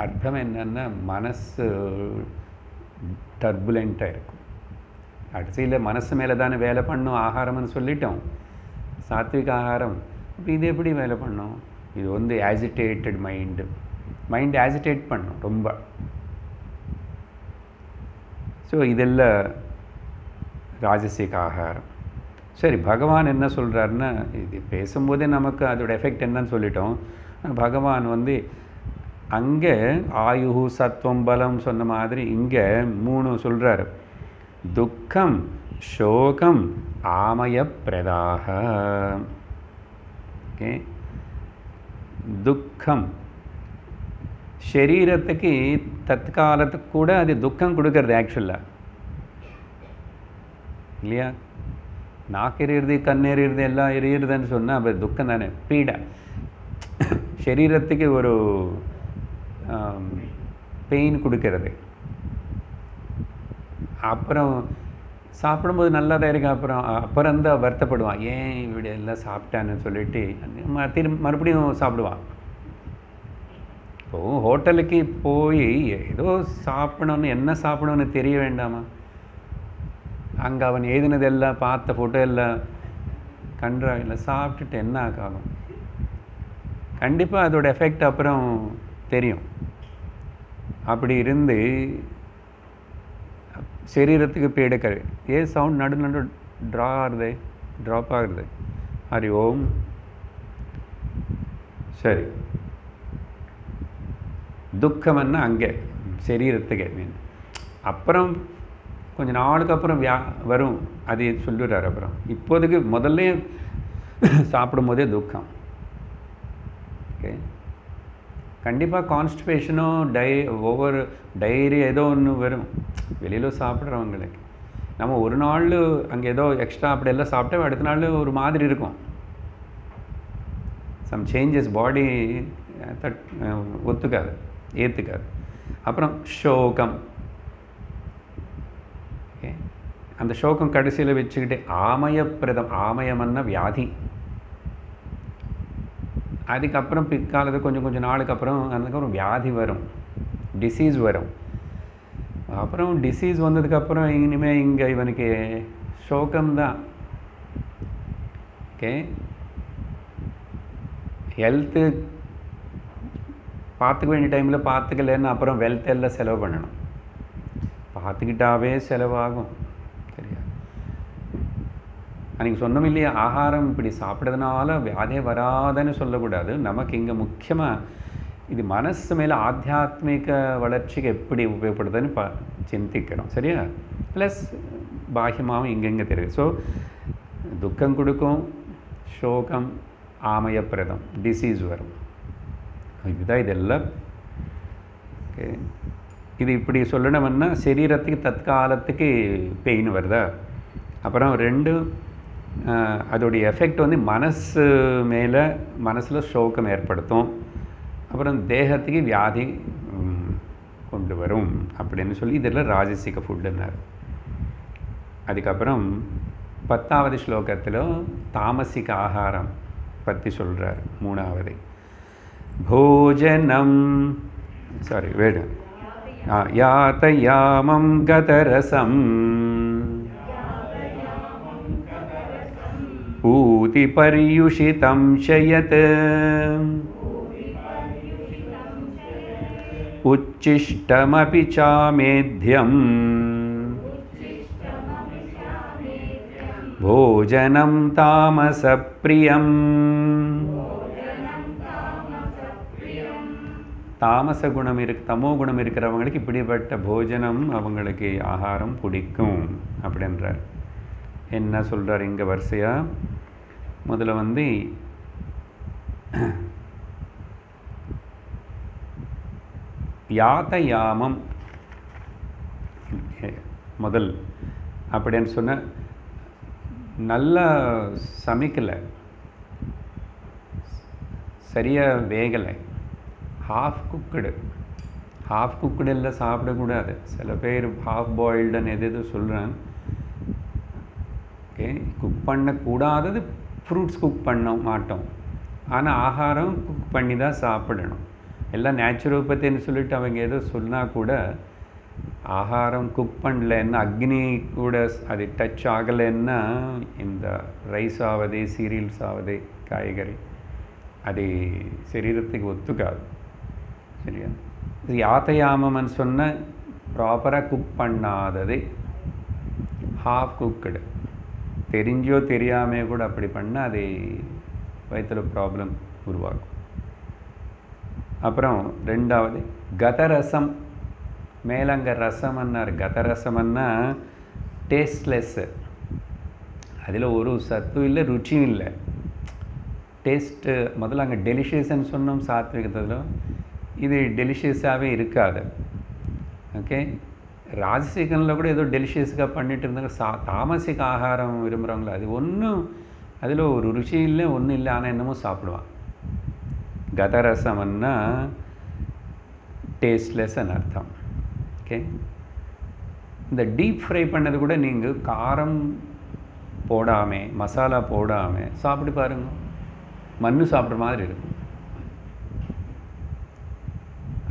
அர்த்தம் என்னன்னா, மனசு டர்புலண்ட்டாக இருக்கும். கடைசியில் மனசு மேலே தானே வேலை பண்ணும் ஆகாரம்னு சொல்லிட்டோம், சாத்விக ஆகாரம். இப்போ இது எப்படி வேலை பண்ணும்? இது ஆஜிடேட்டட் மைண்டு ஆஜிடேட் பண்ணும் ரொம்ப. ஸோ இதெல்லாம் ராஜசிக ஆகாரம். சரி, பகவான் என்ன சொல்கிறாருன்னா, இது பேசும்போதே நமக்கு அதோட எஃபெக்ட் என்னன்னு சொல்லிட்டோம். பகவான் அங்கே ஆயு சத்வம் பலம் சொன்ன மாதிரி இங்கே 3 சொல்கிறாரு. துக்கம் சோகம் ஆமய பிரதாக. ஓகே, துக்கம் சரீரத்துக்கு தற்காலத்துக்கு கூட அது துக்கம் கொடுக்கறது ஆக்சுவலாக இல்லையா? நாக்கு எறிகிறது, கண் எறிகிறது, எல்லாம் எறிகிறதுன்னு சொன்னால் அது துக்கம் தானே, பீடை. சரீரத்துக்கு ஒரு பெயின் கொடுக்கறது. அப்புறம் சாப்பிடும்போது நல்லா தான் இருக்கு, அப்புறம் தான் வருத்தப்படுவான், ஏன் இப்படி எல்லாம் சாப்பிட்டான்னு சொல்லிட்டு மறுபடியும் சாப்பிடுவான். இப்போது ஹோட்டலுக்கு போய் ஏதோ சாப்பிடணும்னு, என்ன சாப்பிடணும்னு தெரிய வேண்டாமா? அங்கே அவன் எழுதினதெல்லாம் பார்த்த ஃபோட்டோ எல்லாம் கன்றாவில்லை, சாப்பிட்டுட்டு என்ன ஆகும்? கண்டிப்பாக அதோட எஃபெக்ட் அப்புறம் தெரியும். அப்படி இருந்து சரீரத்துக்கு பீடைக்கரு. ஏன் சவுண்ட் நடு ட்ராப் ஆகுது? ஹரி ஓம். சரி, துக்கம்னா அங்கே சரீரத்துக்கு மீன். அப்புறம் கொஞ்சம் நாளுக்கு அப்புறம் வரும், அது சொல்லுறாரு. அப்புறம் இப்போதைக்கு முதல்ல சாப்பிடும் போதே துக்கம். ஓகே, கண்டிப்பாக கான்ஸ்டிபேஷனோ ஒவ்வொரு டைரி ஏதோ ஒன்று வரும் வெளியில் சாப்பிட்றவங்களுக்கு. நம்ம ஒரு நாள் அங்கே ஏதோ எக்ஸ்ட்ரா அப்படியெல்லாம் சாப்பிட்டா அடுத்த நாள் ஒரு மாதிரி இருக்கும். சம் சேஞ்சஸ் பாடி ஒத்துக்காது, ஏற்றுக்காது. அப்புறம் சோகம். ஓகே, அந்த சோகம் கடைசியில் வச்சுக்கிட்டு ஆமயப்பிரதம். ஆமயம்னா வியாதி. அதுக்கப்புறம் பிற்காலத்து கொஞ்சம் நாளுக்கு அப்புறம் அதுக்கப்புறம் வியாதி வரும், டிசீஸ் வரும். அப்புறம் டிசீஸ் வந்ததுக்கப்புறம் இனிமேல் இங்கே இவனுக்கு சோகம்தான். ஓகே, ஹெல்த்து பார்த்துக்க வேண்டிய டைமில் பார்த்துக்கலன்னு அப்புறம் வெல்த் எல்லாம் செலவு பண்ணணும். பார்த்துக்கிட்டாவே செலவாகும். சரியா? அன்றைக்கி சொன்னோம் இல்லையா, ஆகாரம் இப்படி சாப்பிட்றதுனால வியாதியே வராதுன்னு சொல்லக்கூடாது. நமக்கு இங்கே முக்கியமாக இது மனசு மேலே ஆத்தியாத்மிக வளர்ச்சிக்கு எப்படி உபயோகப்படுதுன்னு சிந்திக்கிறோம். சரியா? ப்ளஸ் பாஹ்யமாகவும் இங்கெங்கே தெரியுது. ஸோ துக்கம் கொடுக்கும், சோகம், ஆமயப்பிரதம், டிசீஸ் வரும். இதுதான் இதெல்லாம். ஓகே, இது இப்படி சொல்லணும்னா சரீரத்துக்கு தற்காலத்துக்கு பெயின் வருதா, அப்புறம் ரெண்டு அதோடைய எஃபெக்ட் வந்து மனசு மேலே, மனசில் சோகம் ஏற்படுத்தும், அப்புறம் தேகத்துக்கு வியாதி கொண்டு வரும் அப்படின்னு சொல்லி இதெல்லாம் ராஜசிக ஃபுட்டுன்னார். அதுக்கப்புறம் 10வது ஸ்லோகத்தில் தாமசிக ஆகாரம் பற்றி சொல்கிறார். 3வது போஜனம், சாரி வேடு யாத்தயாமம் கதரசம் பூதி பர்யுஷிதம் ஷயத் உச்சிஷ்டமபி சாமேத்யம் போஜனம் தாமசப்ரியம். தாமச குணம் தமோ குணம் இருக்கிறவங்களுக்கு இப்படிப்பட்ட போஜனம், அவங்களுக்கு ஆகாரம் பிடிக்கும் அப்படின்றார். என்ன சொல்கிறார் இங்கே வரிசையாக? முதல்ல வந்து யாத்தயாமம் முதல் அப்படின்னு சொன்ன, நல்லா சமைக்கலை, சரியாக வேகலை, ஹாஃப் குக்குடு எல்லாம் சாப்பிடக்கூடாது. சில பேர் ஹாஃப் பாயில்டுன்னு எது சொல்கிறேன். ஓகே, குக் பண்ணக்கூடாதது ஃப்ரூட்ஸ் குக் பண்ண மாட்டோம், ஆனால் ஆகாரம் குக் பண்ணி தான் சாப்பிடணும். எல்லாம் நேச்சுரோபத்தின்னு சொல்லிட்டு அவங்க ஏதோ சொன்னால் கூட ஆகாரம் குக் பண்ணலன்னா, அக்னி கூட அது டச் ஆகலைன்னா இந்த ரைஸ் ஆகுது, சீரியல்ஸ் ஆகுது, காய்கறி அது சரீரத்துக்கு ஒத்துக்காது. சரியா? இது யாத்தயாமம்னு சொன்ன ப்ராப்பராக குக் பண்ணாதது, ஹாஃப் குக்குடு, தெரிஞ்சோ தெரியாமே கூட அப்படி பண்ணால் அது வயிற்றில் ப்ராப்ளம் உருவாகும். அப்புறம் 2வது கதரசம். மேலங்க ரசம்னார். கதரசம்னா டேஸ்ட்லெஸ்ஸு, அதில் ஒரு சத்தும் இல்லை, ருச்சியும் இல்லை, டேஸ்ட்டு. முதல்ல அங்கே டெலிஷியஸ்ன்னு சொன்னோம் சாத்விகத்தில், இது டெலிஷியஸாகவே இருக்காது. ஓகே, ராஜசிகனில் கூட ஏதோ டெலிஷியஸாக பண்ணிட்டு இருந்தாங்க. தாமசிக ஆகாரம் விரும்புகிறவங்கள அது ஒன்றும், அதில் ஒரு ருச்சி இல்லை, ஒன்றும் இல்லை, ஆனால் என்னமோ சாப்பிடுவான். கதரசம்னா டேஸ்ட்லெஸ்ன்னு அர்த்தம். ஓகே, இந்த டீப் ஃப்ரை பண்ணது கூட நீங்கள் காரம் போடாமல், மசாலா போடாமல் சாப்பிட்டு பாருங்கள், மண்ணு சாப்பிட்ற மாதிரி இருக்கும்.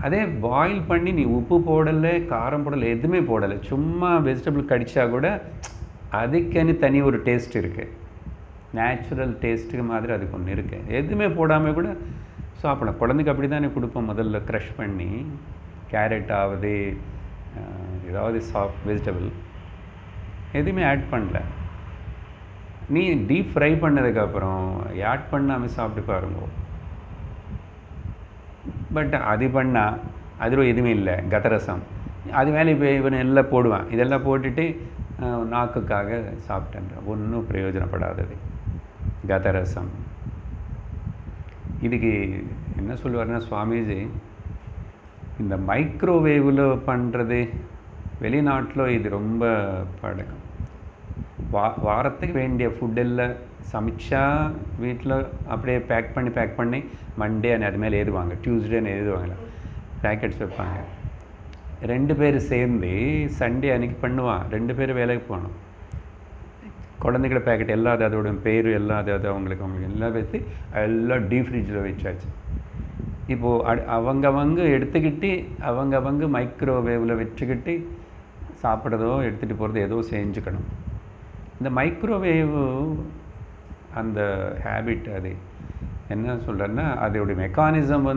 அதே பாயில் பண்ணி நீ உப்பு போடலை, காரம் போடலை, எதுவுமே போடலை, சும்மா வெஜிடபிள் கடித்தா கூட அதுக்குன்னு தனி ஒரு டேஸ்ட் இருக்குது, நேச்சுரல் டேஸ்ட்டுக்கு மாதிரி அதுக்கு ஒன்று இருக்குது. எதுவுமே போடாமல் கூட சாப்பிடலாம். குழந்தைக்கு அப்படி தானே கொடுப்போம், முதல்ல க்ரஷ் பண்ணி கேரட் ஆகுது, ஏதாவது சாஃப்ட் வெஜிடபிள் எதுவுமே ஆட் பண்ணல. நீ டீப் ஃப்ரை பண்ணதுக்கப்புறம் ஆட் பண்ணாமல் சாப்பிட்டு பாருங்க. பட் அது பண்ணால் அதில் எதுவுமே இல்லை, கதரசம். அது மேலே இப்போ இவன் எல்லாம் போடுவான், இதெல்லாம் போட்டுட்டு நாக்குக்காக சாப்பிட்டேன், ஒன்றும் பிரயோஜனப்படாதது கதரசம். இதுக்கு என்ன சொல்லுவார்னா சுவாமிஜி, இந்த மைக்ரோவேவில் பண்ணுறது வெளிநாட்டில் இது ரொம்ப பழக்கம். வாரத்துக்கு வேண்டிய ஃபுட்டெல்லாம் சமைச்சா வீட்டில் அப்படியே பேக் பண்ணி மண்டே அது மேலே எழுதுவாங்க, டியூஸ்டேன்னு எழுதுவாங்க, பேக்கெட்ஸ் வைப்பாங்க. 2 பேர் சேர்ந்து சண்டே அன்றைக்கி பண்ணுவான். 2 பேர் வேலைக்கு போகணும். குழந்தைகள பேக்கெட் எல்லாம் அதோட பேர் எல்லாம் அது அவங்களுக்கு எல்லாம் வச்சு எல்லாம் டீப் ஃப்ரிட்ஜில் வச்சாச்சு. இப்போது அவங்க எடுத்துக்கிட்டு அவங்க மைக்ரோவேவில் வச்சுக்கிட்டு சாப்பிட்றதோ எடுத்துகிட்டு போகிறதோ ஏதோ செஞ்சுக்கணும். இந்த மைக்ரோவேவ் அந்த ஹேபிட் அது என்ன சொல்கிறேன்னா அதோடைய மெக்கானிசம்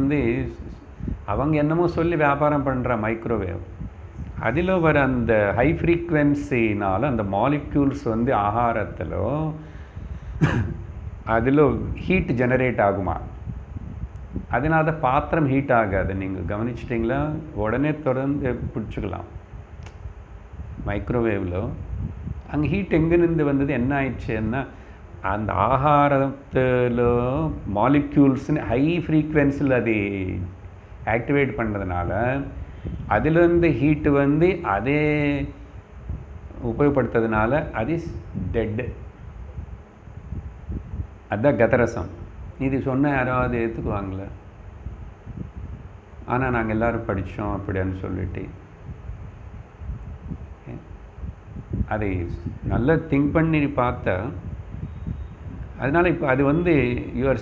அவங்க என்னமோ சொல்லி வியாபாரம் பண்ணுற மைக்ரோவேவ் அதில் வர அந்த ஹை ஃப்ரீக்வென்சினால் அந்த மாலிக்யூல்ஸ் ஆகாரத்தில் அதில் ஹீட் ஜெனரேட் ஆகுமா. அதனால தான் பாத்திரம் ஹீட் ஆகாது. நீங்கள் கவனிச்சிட்டிங்களா? உடனே திறந்து பிடிச்சிக்கலாம். மைக்ரோவேவில் அங்கே ஹீட் எங்கேருந்து வந்தது, என்ன ஆயிடுச்சுன்னா அந்த ஆகாரத்தில் மாலிக்யூல்ஸ்னு ஹை ஃப்ரீக்வென்சியில் அது ஆக்டிவேட் பண்ணுறதுனால அதிலேருந்து ஹீட்டு அதே உபயோகப்படுத்துறதுனால அது டெட்டு. அதுதான் கதரசம். இது சொன்ன யாராவது ஏற்றுக்குவாங்களே? ஆனால் நாங்கள் எல்லோரும் படித்தோம் அப்படின்னு சொல்லிட்டு அதை நல்லா திங்க் பண்ணி பார்த்தா அதனால் இப்போ அது யுவர்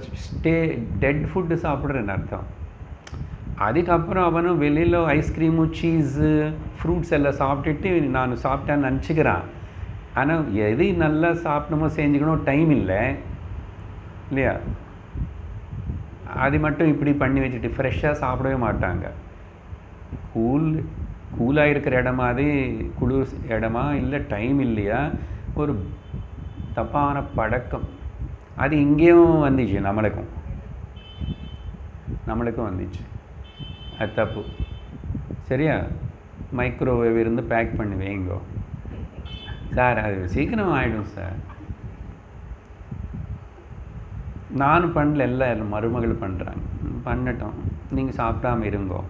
டெட் ஃபுட்டு சாப்பிட்றேன்னு அர்த்தம். அதுக்கப்புறம் அவனும் வெளியில் ஐஸ்கிரீமு சீஸு ஃப்ரூட்ஸ் எல்லாம் சாப்பிட்டுட்டு நான் சாப்பிட்டேன்னு நினச்சிக்கிறான். ஆனால் எது நல்லா சாப்பிடணுமோ செஞ்சுக்கணும் டைம் இல்லை இல்லையா? அது மட்டும் இப்படி பண்ணி வச்சுட்டு ஃப்ரெஷ்ஷாக சாப்பிடவே மாட்டாங்க. கூலாக இருக்கிற இடமா அது குளிர் இடமா இல்லை டைம் இல்லையா, ஒரு தப்பான பழக்கம். அது இங்கேயும் வந்துச்சு, நம்மளுக்கும் வந்துச்சு. அது தப்பு. சரியா? மைக்ரோவேவ் இருந்து பேக் பண்ணி வைங்கோ சார், அது சீக்கிரம் ஆகிடும் சார். நானும் பண்ணல, எல்லாம் மருமகள் பண்ணுறாங்க. பண்ணட்டும், நீங்கள் சாப்பிடாம இருங்கோ,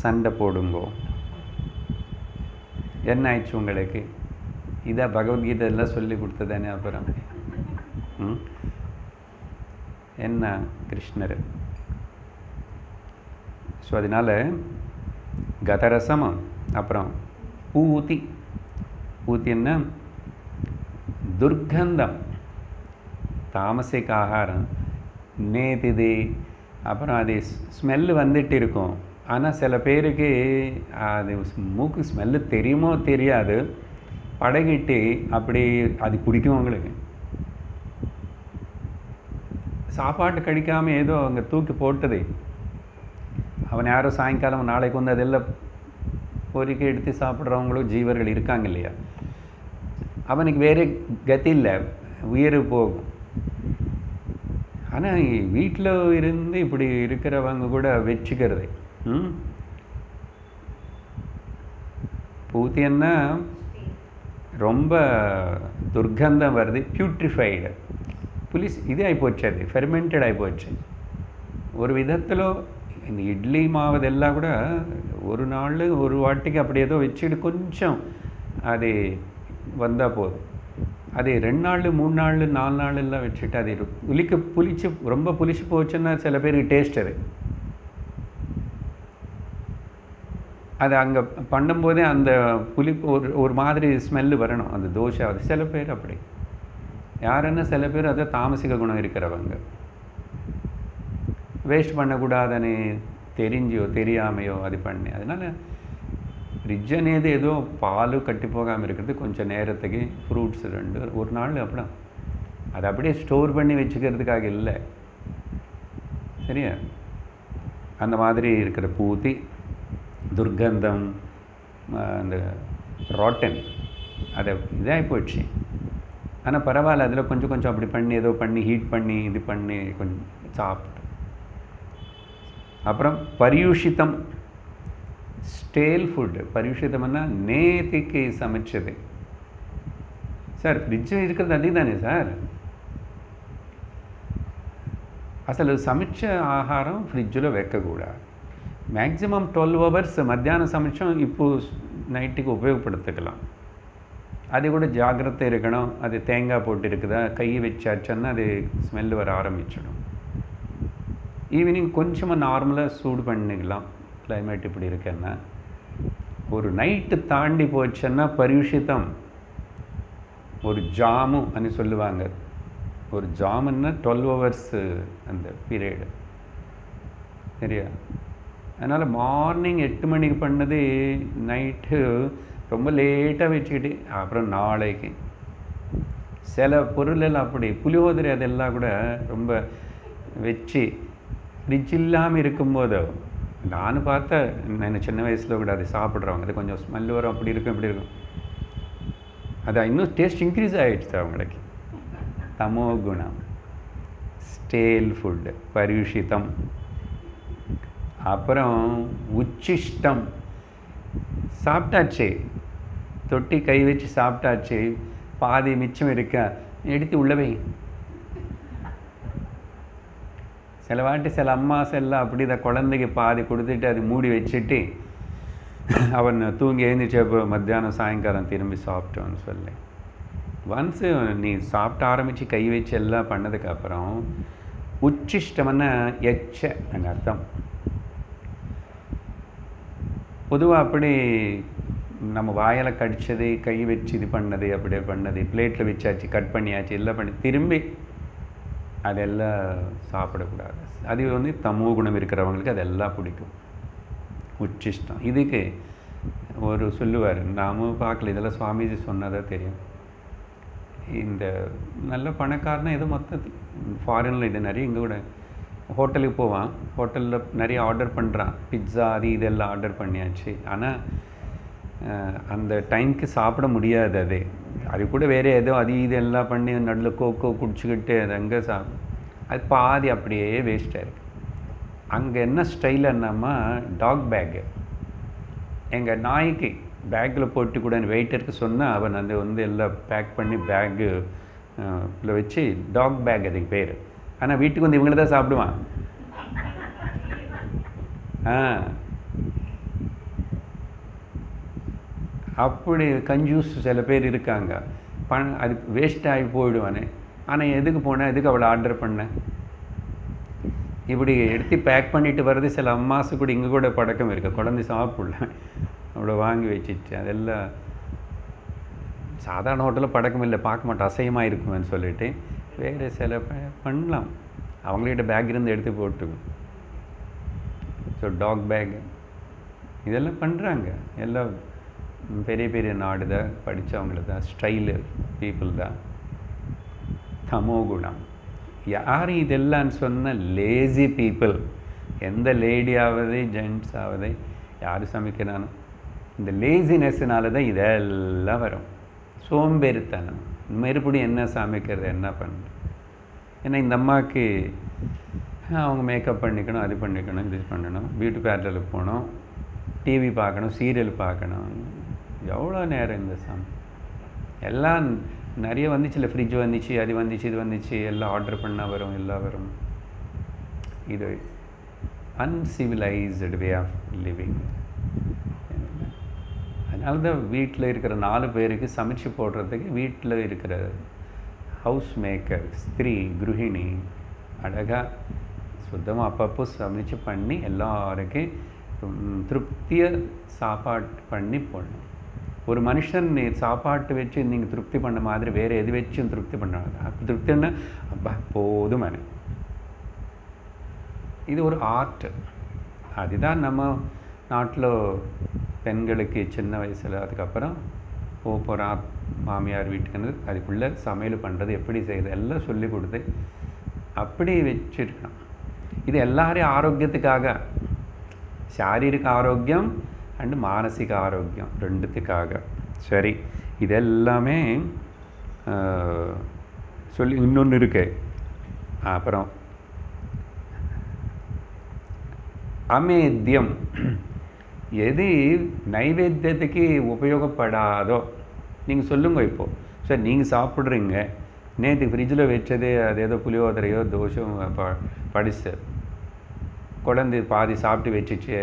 சண்டை போடுங்கோ. என்ன ஆயிடுச்சு உங்களுக்கு? இதான் பகவத்கீதை எல்லாம் சொல்லி கொடுத்ததானே. அப்புறம் என்ன கிருஷ்ணர். ஸோ அதனால் கதரசம், அப்புறம் பூத்தி என்ன துர்கந்தம், தாமசிக ஆகாரம் நேதிது. அப்புறம் அது ஸ்மெல்லு வந்துட்டு இருக்கும். ஆனால் சில பேருக்கு அது மூக்கு ஸ்மெல்லு தெரியுமோ தெரியாது, பழகிட்டு அப்படி அது பிடிக்கும் அவங்களுக்கு. சாப்பாட்டு கடிக்காமல் ஏதோ அங்கே தூக்கி போட்டது, அவன் யாரோ சாயங்காலம் நாளைக்கு அதெல்லாம் பொறிக்க எடுத்து சாப்பிட்றவங்களும் ஜீவர்கள் இருக்காங்க இல்லையா? அவனுக்கு வேறு கதி இல்லை, உயிர் போகும். ஆனால் வீட்டில் இருந்து இப்படி இருக்கிறவங்க கூட வச்சுக்கிறது. பூத்தியன்னா ரொம்ப துர்கந்தம் வருது, பியூட்ரிஃபைடு புலிஸ் இது ஆகிப்போச்சு, அது ஃபெர்மெண்டட் ஆகிப்போச்சு. ஒரு விதத்தில் இந்த இட்லி மாவதெல்லாம் கூட ஒரு நாள் ஒரு வாட்டிக்கு அப்படி ஏதோ வச்சுட்டு கொஞ்சம் அது வந்தால் போதும். அது 2 நாள் 3 நாள் 4 நாள் எல்லாம் வச்சுட்டு அது புளிச்சு ரொம்ப புளிச்சு போச்சுன்னா சில பேருக்கு டேஸ்ட் அது அங்கே பண்ணும்போதே அந்த புளிப்பு ஒரு மாதிரி ஸ்மெல்லு வரணும், அந்த தோசை. அது சில பேர் அப்படி, யாருன்னா சில பேர் அதை தாமசிக குணம் இருக்கிறவங்க வேஸ்ட் பண்ணக்கூடாதுன்னு தெரிஞ்சோ தெரியாமையோ அது பண்ணி. அதனால் ஃப்ரிட்ஜ் అనేది ஏதோ பால் கட்டி போகாமல் இருக்கிறது, கொஞ்சம் நேரத்துக்கு ஃப்ரூட்ஸ் 2 ஒரு நாள் அப்படி அதை அப்படியே ஸ்டோர் பண்ணி வச்சுக்கிறதுக்காக இல்லை. சரியா? அந்த மாதிரி இருக்கிற பூத்தி துர்கந்தம், அந்த ராட்டன், அதை இதாகி போயிடுச்சு. ஆனால் பரவாயில்ல, அதில் கொஞ்சம் கொஞ்சம் அப்படி பண்ணி ஏதோ பண்ணி ஹீட் பண்ணி இது பண்ணி கொஞ்சம் சாப்பிட்டு. அப்புறம் பரியூஷிதம், ஸ்டேல் ஃபுட்டு. பரியூஷிதம்னா நேத்திக்கு சமைச்சது. சார் ஃப்ரிட்ஜு இருக்கிறது அதே தானே சார்? అసలు சமைச்ச ஆகாரம் ஃப்ரிட்ஜில் வைக்கக்கூடாது. மேக்ஸிமம் 12 hours மத்தியானம் சமைச்சோம், இப்போ நைட்டுக்கு உபயோகப்படுத்திக்கலாம். அது கூட ஜாக்கிரதை இருக்கணும். அது தேங்காய் போட்டு இருக்குதா, கை வச்சாச்சுன்னா அது ஸ்மெல் வர ஆரம்பிச்சிடும். ஈவினிங் கொஞ்சமாக நார்மலாக சூடு பண்ணிக்கலாம், கிளைமேட் இப்படி இருக்குன்னா. ஒரு நைட்டு தாண்டி போச்சுன்னா பரியுஷிதம். ஒரு ஜாமு అని சொல்லுவாங்க. ஒரு ஜாமுன்னா 12 hours அந்த பீரியடு சரியா. அதனால் மார்னிங் 8 மணிக்கு பண்ணது நைட்டு ரொம்ப லேட்டாக வச்சுக்கிட்டு அப்புறம் நாளைக்கு சில பொருளெல்லாம் அப்படி புளியோதரை அதெல்லாம் கூட ரொம்ப வச்சு ஃப்ரிட்ஜ் இல்லாமல் இருக்கும்போது நான் பார்த்தேன். நான் சின்ன வயசில் கூட அதை சாப்பிட்றவங்க அது கொஞ்சம் ஸ்மெல் வரும், அப்படி இருக்கும் இப்படி இருக்கும். அது இன்னும் டேஸ்ட் இன்க்ரீஸ் ஆகிடுச்சு அவங்களுக்கு. தமோ குணம், ஸ்டேல் ஃபுட்டு, பரியுஷிதம். அப்புறம் உச்சிஷ்டம், சாப்பிட்டாச்சு, தொட்டி கை வச்சு சாப்பிட்டாச்சு, பாதி மிச்சம் இருக்கா எடுத்து உள்ளவே. சில வாட்டி சில அம்மாஸ் எல்லாம் அப்படி தான் குழந்தைக்கு பாதி கொடுத்துட்டு அது மூடி வச்சுட்டு அவன் தூங்கி எழுந்திரிச்சப்போ மத்தியானம் சாயங்காலம் திரும்பி சாப்பிட்டோன்னு சொல்லி. ஒன்ஸு நீ சாப்பிட்டு ஆரம்பித்து கை வச்சு எல்லாம் பண்ணதுக்கப்புறம் உச்சிஷ்டம்னா எச்ச அர்த்தம். பொதுவாக அப்படி நம்ம வாயில் கடிச்சது, கை வச்சு இது பண்ணது, அப்படியே பண்ணது, பிளேட்டில் வச்சாச்சு, கட் பண்ணியாச்சு, எல்லாம் பண்ணி திரும்பி அதெல்லாம் சாப்பிடக்கூடாது. அது வந்து தமோ குணம் இருக்கிறவங்களுக்கு அதெல்லாம் பிடிக்கும். உச்சிஷ்டம் இதுக்கு ஒரு சொல்லுவார், நாமும் பார்க்கல, இதெல்லாம் சுவாமிஜி சொன்னதாக தெரியும். இந்த நல்ல பணக்காரனா ஏதோ மொத்தத்தில் ஃபாரினில் இது நிறைய இங்கே கூட ஹோட்டலுக்கு போவான், ஹோட்டலில் நிறைய ஆர்டர் பண்ணுறான், பிட்ஸா அது இதெல்லாம் ஆர்டர் பண்ணியாச்சு. ஆனால் அந்த டைமுக்கு சாப்பிட முடியாது. அது கூட வேறு ஏதோ அது இது எல்லாம் பண்ணி நடுவில் கோக்கோ குடிச்சிக்கிட்டு அது அங்கே அது பாதி அப்படியே வேஸ்ட்டாக இருக்குது. அங்கே என்ன ஸ்டைல் என்னம்மா, டாக் பேக்கு எங்கள் நாய்க்கு பேக்கில் போட்டு கூட வெயிட்டருக்கு சொன்னால் அவன் அந்த வந்து எல்லாம் பேக் பண்ணி பேக்கு வச்சு டாக் பேக் அதுக்கு பேர். ஆனால் வீட்டுக்கு வந்து இவங்கள தான் சாப்பிடுவான். அப்படி கஞ்சூஸ் சில பேர் இருக்காங்க. அது வேஸ்ட் ஆகி போயிடுவானே. ஆனால் எதுக்கு போனேன், எதுக்கு அவளை ஆர்டர் பண்ணேன், இப்படி எடுத்து பேக் பண்ணிட்டு வர்றது சில அம்மாசு கூட இங்கே கூட பழக்கம் இருக்குது. குழந்தை சாப்பிடல அவ்வளோ வாங்கி வச்சிட்டு அதெல்லாம் சாதாரண ஹோட்டலில் பழக்கம் இல்லை, பார்க்க மாட்டோம், அசையமாக இருக்குமென்னு சொல்லிட்டு வேறு சில பண்ணலாம். அவங்கள்கிட்ட பேக் இருந்து எடுத்து போட்டுக்கும். ஸோ டாக் பேக் இதெல்லாம் பண்ணுறாங்க. எல்லாம் பெரிய பெரிய நாடு தான், படித்தவங்கள தான், ஸ்டைலு பீப்புள் தான். தமோ குணம் யார் இதெல்லாம் சொன்ன லேசி பீப்புள். எந்த லேடியாவது ஜென்ட்ஸாவது யார் சமைக்கிறானோ இந்த லேசினஸ்னால தான் இதெல்லாம் வரும். சோம்பேறித்தனம், மறுபடியும் என்ன சமைக்கிறது, என்ன பண்ணுறது. ஏன்னா இந்த அம்மாவுக்கு அவங்க மேக்கப் பண்ணிக்கணும், அது பண்ணிக்கணும், இது பண்ணணும், பியூட்டி பார்லருக்கு போகணும், டிவி பார்க்கணும், சீரியல் பார்க்கணும். எவ்வளோ நேரம் இந்த எல்லாம் நிறைய வந்துச்சு. இல்லை ஃப்ரிட்ஜ் வந்துச்சு, அது வந்துச்சு, இது வந்துச்சு, எல்லாம் ஆர்டர் பண்ணால் வரும், எல்லாம் வரும். இது அன்சிவிலைஸ்டு வே ஆஃப் லிவிங். அதனால தான் வீட்டில் இருக்கிற 4 பேருக்கு சமைச்சு போடுறதுக்கு வீட்டில் இருக்கிற ஹவுஸ் மேக்கர், ஸ்திரீ, குருஹிணி அழகாக சுத்தமாக அப்பப்போ சமைச்சு பண்ணி எல்லாருக்கும் திருப்தியாக சாப்பாடு பண்ணி போடணும். ஒரு மனுஷன் சாப்பாட்டு வச்சு நீங்கள் திருப்தி பண்ண மாதிரி வேறு எது வச்சும் திருப்தி பண்ணாது. திருப்தின்னா அப்பா போதும். இது ஒரு ஆர்ட். அதுதான் நம்ம நாட்டில் பெண்களுக்கு சின்ன வயசில் அதுக்கப்புறம் போகிற மாமியார் வீட்டுக்குன்னு அதுக்குள்ளே சமையல் பண்ணுறது எப்படி செய்கிறது எல்லாம் சொல்லி கொடுத்து அப்படி வச்சுருக்கணும். இது எல்லாரையும் ஆரோக்கியத்துக்காக, சாரீரிக ஆரோக்கியம் அண்டு மானசிக ஆரோக்கியம் ரெண்டுத்துக்காக. சரி, இதெல்லாமே சொல்லி இன்னொன்று இருக்கு. அப்புறம் அமேத்தியம், எது நைவேத்தியத்துக்கு உபயோகப்படாதோ நீங்கள் சொல்லுங்க. இப்போது சார் நீங்கள் சாப்பிட்றீங்க, நேற்று ஃப்ரிட்ஜில் வச்சது அது ஏதோ புளியோதரையோ தோஷம் படிச்சு குழந்தை பாதி சாப்பிட்டு வச்சுச்சு.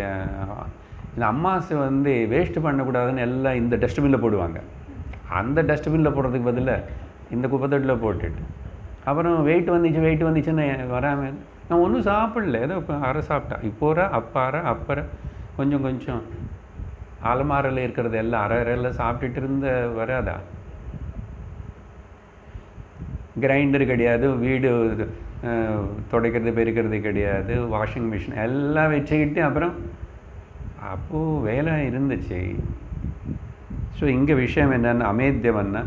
இந்த அம்மாசு வந்து வேஸ்ட்டு பண்ணக்கூடாதுன்னு எல்லாம் இந்த டஸ்ட்பினில் போடுவாங்க. அந்த டஸ்ட்பினில் போடுறதுக்கு பதிலாக இந்த குப்பைத்தொட்டில் போட்டுட்டு அப்புறம் வெயிட் வந்துச்சுன்னு வராமல் நான் ஒன்றும் சாப்பிடல, ஏதோ இப்போ அரை சாப்பிட்டா, இப்போ அப்பரை கொஞ்சம் கொஞ்சம் அலமாரில் இருக்கிறது எல்லாம் அரையில் சாப்பிட்டுட்டு இருந்த வராதா? கிரைண்டர் கிடையாது, வீடு துடைக்கிறது பெருக்கிறது கிடையாது, வாஷிங் மிஷின் எல்லாம் வச்சுக்கிட்டு அப்புறம் அப்போது வேலை இருந்துச்சு. ஸோ இங்கே விஷயம் என்னென்னா அமேத்தியம்னா,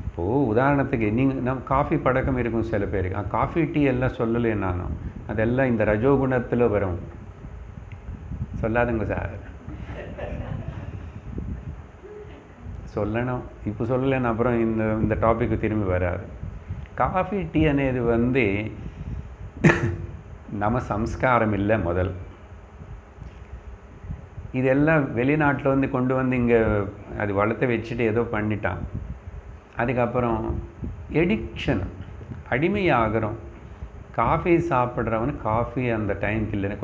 இப்போது உதாரணத்துக்கு நம்ம காஃபி பழக்கம் இருக்கும் சில பேருக்கு, காஃபி டீ எல்லாம் சொல்லலை நானும், அதெல்லாம் இந்த ரஜோகுணத்தில் வரும். சொல்லாதுங்க சார், சொல்லணும், இப்போ சொல்லலைன்னு அப்புறம் இந்த டாபிக்கு திரும்பி வராது. காஃபி டீ అనేది நம்ம சம்ஸ்காரம் இல்லை. முதல் இதெல்லாம் வெளிநாட்டில் கொண்டு வந்து இங்கே அது வளர்த்து வச்சுட்டு ஏதோ பண்ணிட்டான். அதுக்கப்புறம் எடிக்ஷன், அடிமையாகிறோம். காஃபி சாப்பிட்றவனு காஃபி அந்த டைமுக்கு இல்லைன்னா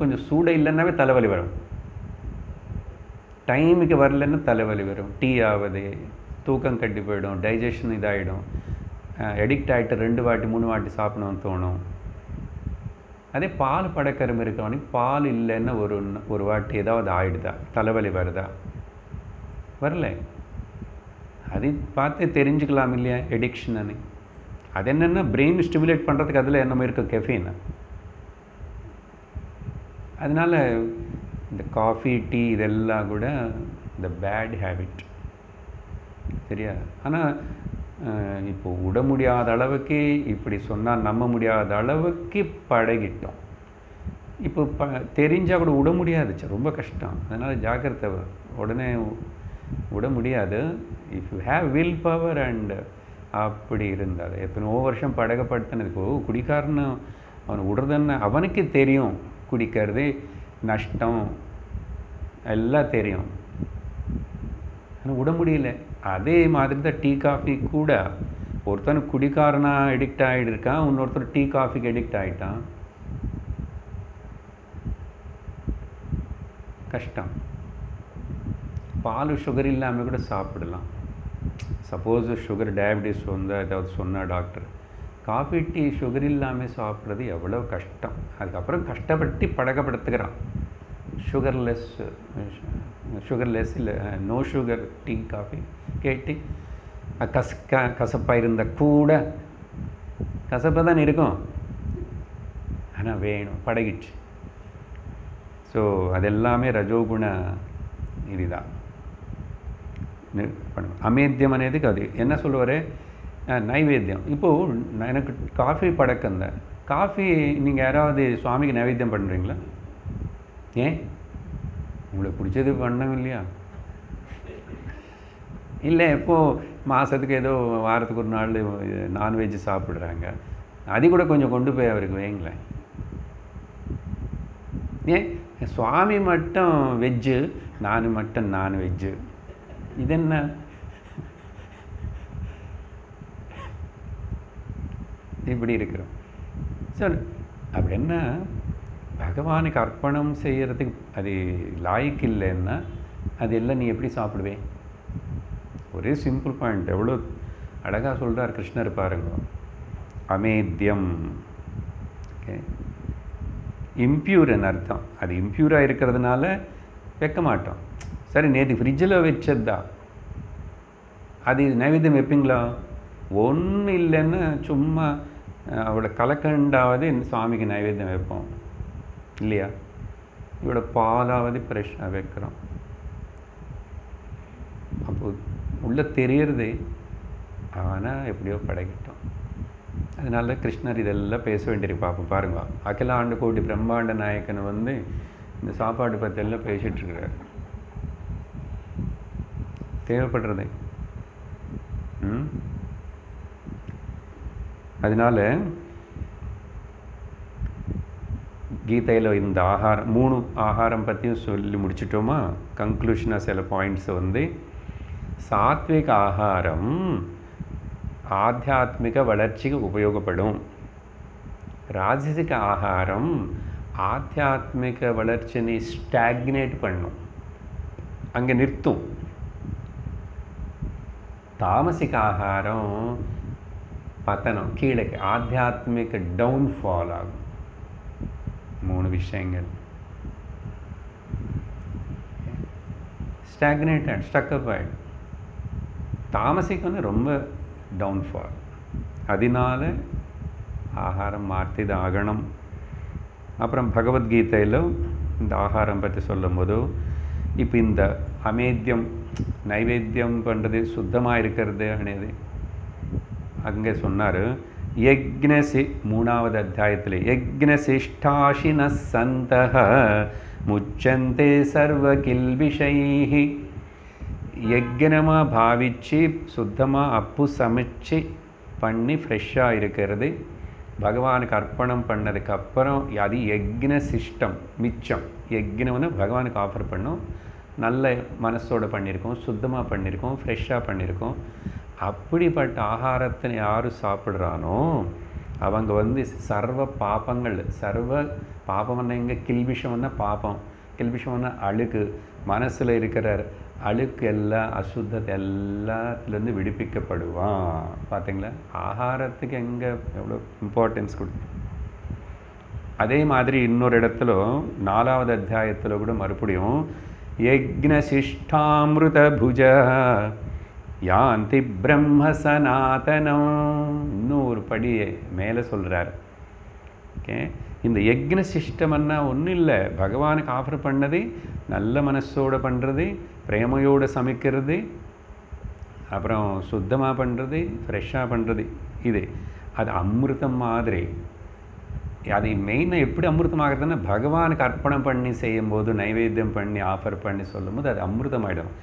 கொஞ்சம் சூடாக இல்லைன்னாவே தலைவலி வரும், டைமுக்கு வரலன்னா தலைவலி வரும், டீ ஆகுது, தூக்கம் கட்டி போயிடும், டைஜஷன் இதாகிடும், எடிக்ட் ஆகிட்டு 2 வாட்டி 3 வாட்டி சாப்பிடணும்னு தோணும். அதே பால் பழக்கம் இருக்கவனுக்கு பால் இல்லைன்னா ஒரு வாட்டி ஏதாவது ஆகிடுதா, தலைவலி வருதா? வரல. அது பார்த்து தெரிஞ்சுக்கலாம் இல்லையா எடிக்ஷன்னு. அது என்னென்னா பிரெயின் ஸ்டிமுலேட் பண்ணுறதுக்கு அதில் என்னமோ இருக்குது, கெஃபீன். அதனால் இந்த காஃபி டீ இதெல்லாம் கூட இந்த பேட் ஹேபிட், சரியா? ஆனால் இப்போ விட முடியாத அளவுக்கு, இப்படி சொன்னால் நம்ப முடியாத அளவுக்கு பழகிட்டோம். இப்போ தெரிஞ்சால் கூட விட முடியாது, ரொம்ப கஷ்டம். அதனால் ஜாக்கிரதை, உடனே விட முடியாது. If you have will power and அப்படி இருந்தால் எத்தனையோ வருஷம் பழகப்படுத்தினதுக்கு குடிக்காரன்னு அவனை விடுறதுன்னு அவனுக்கு தெரியும், குடிக்கிறது நஷ்டம் எல்லாம் தெரியும், ஆனால் விட முடியல. அதே மாதிரி தான் டீ காஃபி கூட, ஒருத்தன் குடிக்காரனா எடிக்ட் ஆகிடுருக்கான், இன்னொருத்தர் டீ காஃபிக்கு எடிக்ட் ஆகிட்டான், கஷ்டம். பால் சுகர் இல்லாமல் கூட சாப்பிடலாம். சப்போஸ் சுகர் டயபிட்டிஸ் ஏதாவது சொன்னால் டாக்டர், காஃபி டீ சுகர் இல்லாமல் சாப்பிட்றது எவ்வளோ கஷ்டம். அதுக்கப்புறம் கஷ்டப்பட்டு பழக்கப்படுத்துகிறான். சுகர்லெஸ் இல்லை, நோ சுகர் டீ காஃபி கேட்டு கசப்பாக இருந்தால் கூட, கசப்பாக தான் இருக்கும், ஆனால் வேணும், பழகிடுச்சு. ஸோ அதெல்லாமே ரஜோகுண இதுதான். அமேத்தியம் అనేதுக்கு அது என்ன சொல்லுவார், நைவேத்தியம். இப்போது எனக்கு காஃபி பழக்கம் தான். காஃபி நீங்கள் யாராவது சுவாமிக்கு நைவேத்தியம் பண்ணுறீங்களா? ஏன் உங்களுக்கு பிடிச்சது பண்ணணும் இல்லையா? இல்லை, இப்போது மாதத்துக்கு ஏதோ வாரத்துக்கு ஒரு நாள் நான்வெஜ் சாப்பிட்றாங்க, அது கூட கொஞ்சம் கொண்டு போய் அவருக்கு வைங்களேன். ஏன் சுவாமி மட்டும் வெஜ்ஜு, நான் மட்டும் நான்வெஜ்ஜு, இது என்ன? இப்படி இருக்கிறோம். ஸோ அப்படி என்ன, பகவானுக்கு அர்ப்பணம் செய்கிறதுக்கு அது லாய்க்கு இல்லைன்னா அது எல்லாம் நீ எப்படி சாப்பிடுவே? ஒரே சிம்பிள் பாயிண்ட், எவ்வளோ அழகாக சொல்கிறார் கிருஷ்ணர் பாருங்க. அமேத்தியம், ஓகே, இம்ப்யூர்னு அர்த்தம். அது இம்ப்யூராக இருக்கிறதுனால வைக்க மாட்டோம். சரி, நேற்று ஃப்ரிட்ஜில் வச்சதா, அது நைவேத்தியம் வைப்பீங்களா? ஒன்றும் இல்லைன்னு சும்மா அவளை கலக்கண்டாவது சுவாமிக்கு நைவேத்தியம் வைப்போம் இல்லையா? இவளோட பாலாவது ஃப்ரெஷ்ஷாக வைக்கிறோம். அப்போது உள்ளே தெரியறது, ஆனால் எப்படியோ பழகிட்டோம். அதனால கிருஷ்ணர் இதெல்லாம் பேச வேண்டியிருக்கு. பார்ப்போம் பாருங்க, அகில ஆண்டு கோடி பிரம்மாண்ட நாயக்கன் இந்த சாப்பாடு பற்றி எல்லாம் பேசிகிட்ருக்கிறார். தேவைப்படுறது. அதனால கீதையில் இந்த ஆகாரம் 3 ஆகாரம் பற்றியும் சொல்லி முடிச்சிட்டோமா? கன்க்ளூஷனாக சில பாயிண்ட்ஸ் சாத்விக ஆகாரம் ஆத்தியாத்மிக வளர்ச்சிக்கு உபயோகப்படும். ராஜசிக ஆகாரம் ஆத்தியாத்மிக வளர்ச்சியை ஸ்டாக்னேட் பண்ணும், அங்கே நிறுத்தும். தாமசிக ஆகாரம் பத்தனம், கீழே ஆத்தியாத்மிக டவுன்ஃபால் ஆகும். 3 விஷயங்கள். ஸ்டாக்னேட்டட், ஸ்டக்கப் ஆகிடும். தாமசிக்கு வந்து ரொம்ப டவுன்ஃபால். அதனால ஆகாரம் மாற்றிது ஆகணும். அப்புறம் பகவத்கீதையில் இந்த ஆகாரம் பற்றி சொல்லும் போது இப்போ இந்த அமேத்தியம் நைவேத்தியம் பண்ணுறது சுத்தமாக இருக்கிறது అనేది அங்கே சொன்னார். யக்ஞசி 3வது அத்தியாயத்தில் யக்ஞசிஷ்டாஷின சந்தஹ முச்சந்தே சர்வ கில்பிஷைஹி. யக்ஞமாக பாவிச்சு சுத்தமாக அப்பு சமைச்சு பண்ணி ஃப்ரெஷ்ஷாக இருக்கிறது பகவானுக்கு அர்ப்பணம் பண்ணதுக்கப்புறம் அது யக்ஞ சிஷ்டம் மிச்சம். யக்ஞம்னு பகவானுக்கு ஆஃபர் பண்ணோம், நல்ல மனசோடு பண்ணியிருக்கோம், சுத்தமாக பண்ணியிருக்கோம், ஃப்ரெஷ்ஷாக பண்ணியிருக்கோம். அப்படிப்பட்ட ஆகாரத்தை யார் சாப்பிட்றானோ அவங்க வந்து சர்வ பாபங்கள், சர்வ பாபம்னா இங்கே கில்பிஷம்னா பாபம், கில்பிஷம்னா அழுக்கு, மனசில் இருக்கிற அழுக்கு எல்லாம் அசுத்தத்தை எல்லாத்துலேருந்து விடுவிக்கப்படுவான். பார்த்தீங்களா, ஆகாரத்துக்கு எங்கே எவ்வளோ இம்பார்ட்டன்ஸ் கொடுத்து. அதே மாதிரி இன்னொரு இடத்துல 4வது அத்தியாயத்தில் கூட மறுபடியும் யக்ஞசிஷ்டாமிருத புஜ யாந்தி பிரம்ம சனாதனம் இன்னொரு படி மேலே சொல்கிறார். ஓகே, இந்த யக்ஞ சிஷ்டம்னா ஒன்றும் இல்லை, பகவானுக்கு ஆஃபர் பண்ணது, நல்ல மனசோடு பண்ணுறது, பிரேமையோடு சமைக்கிறது, அப்புறம் சுத்தமாக பண்ணுறது, ஃப்ரெஷ்ஷாக பண்ணுறது. இது அது அமிர்தம் மாதிரி. அது மெயினாக எப்படி அமிர்தமாகிறதுன்னா பகவானுக்கு அர்ப்பணம் பண்ணி செய்யும்போது, நைவேத்தியம் பண்ணி ஆஃபர் பண்ணி சொல்லும்போது அது அமிர்தமாகிடும்.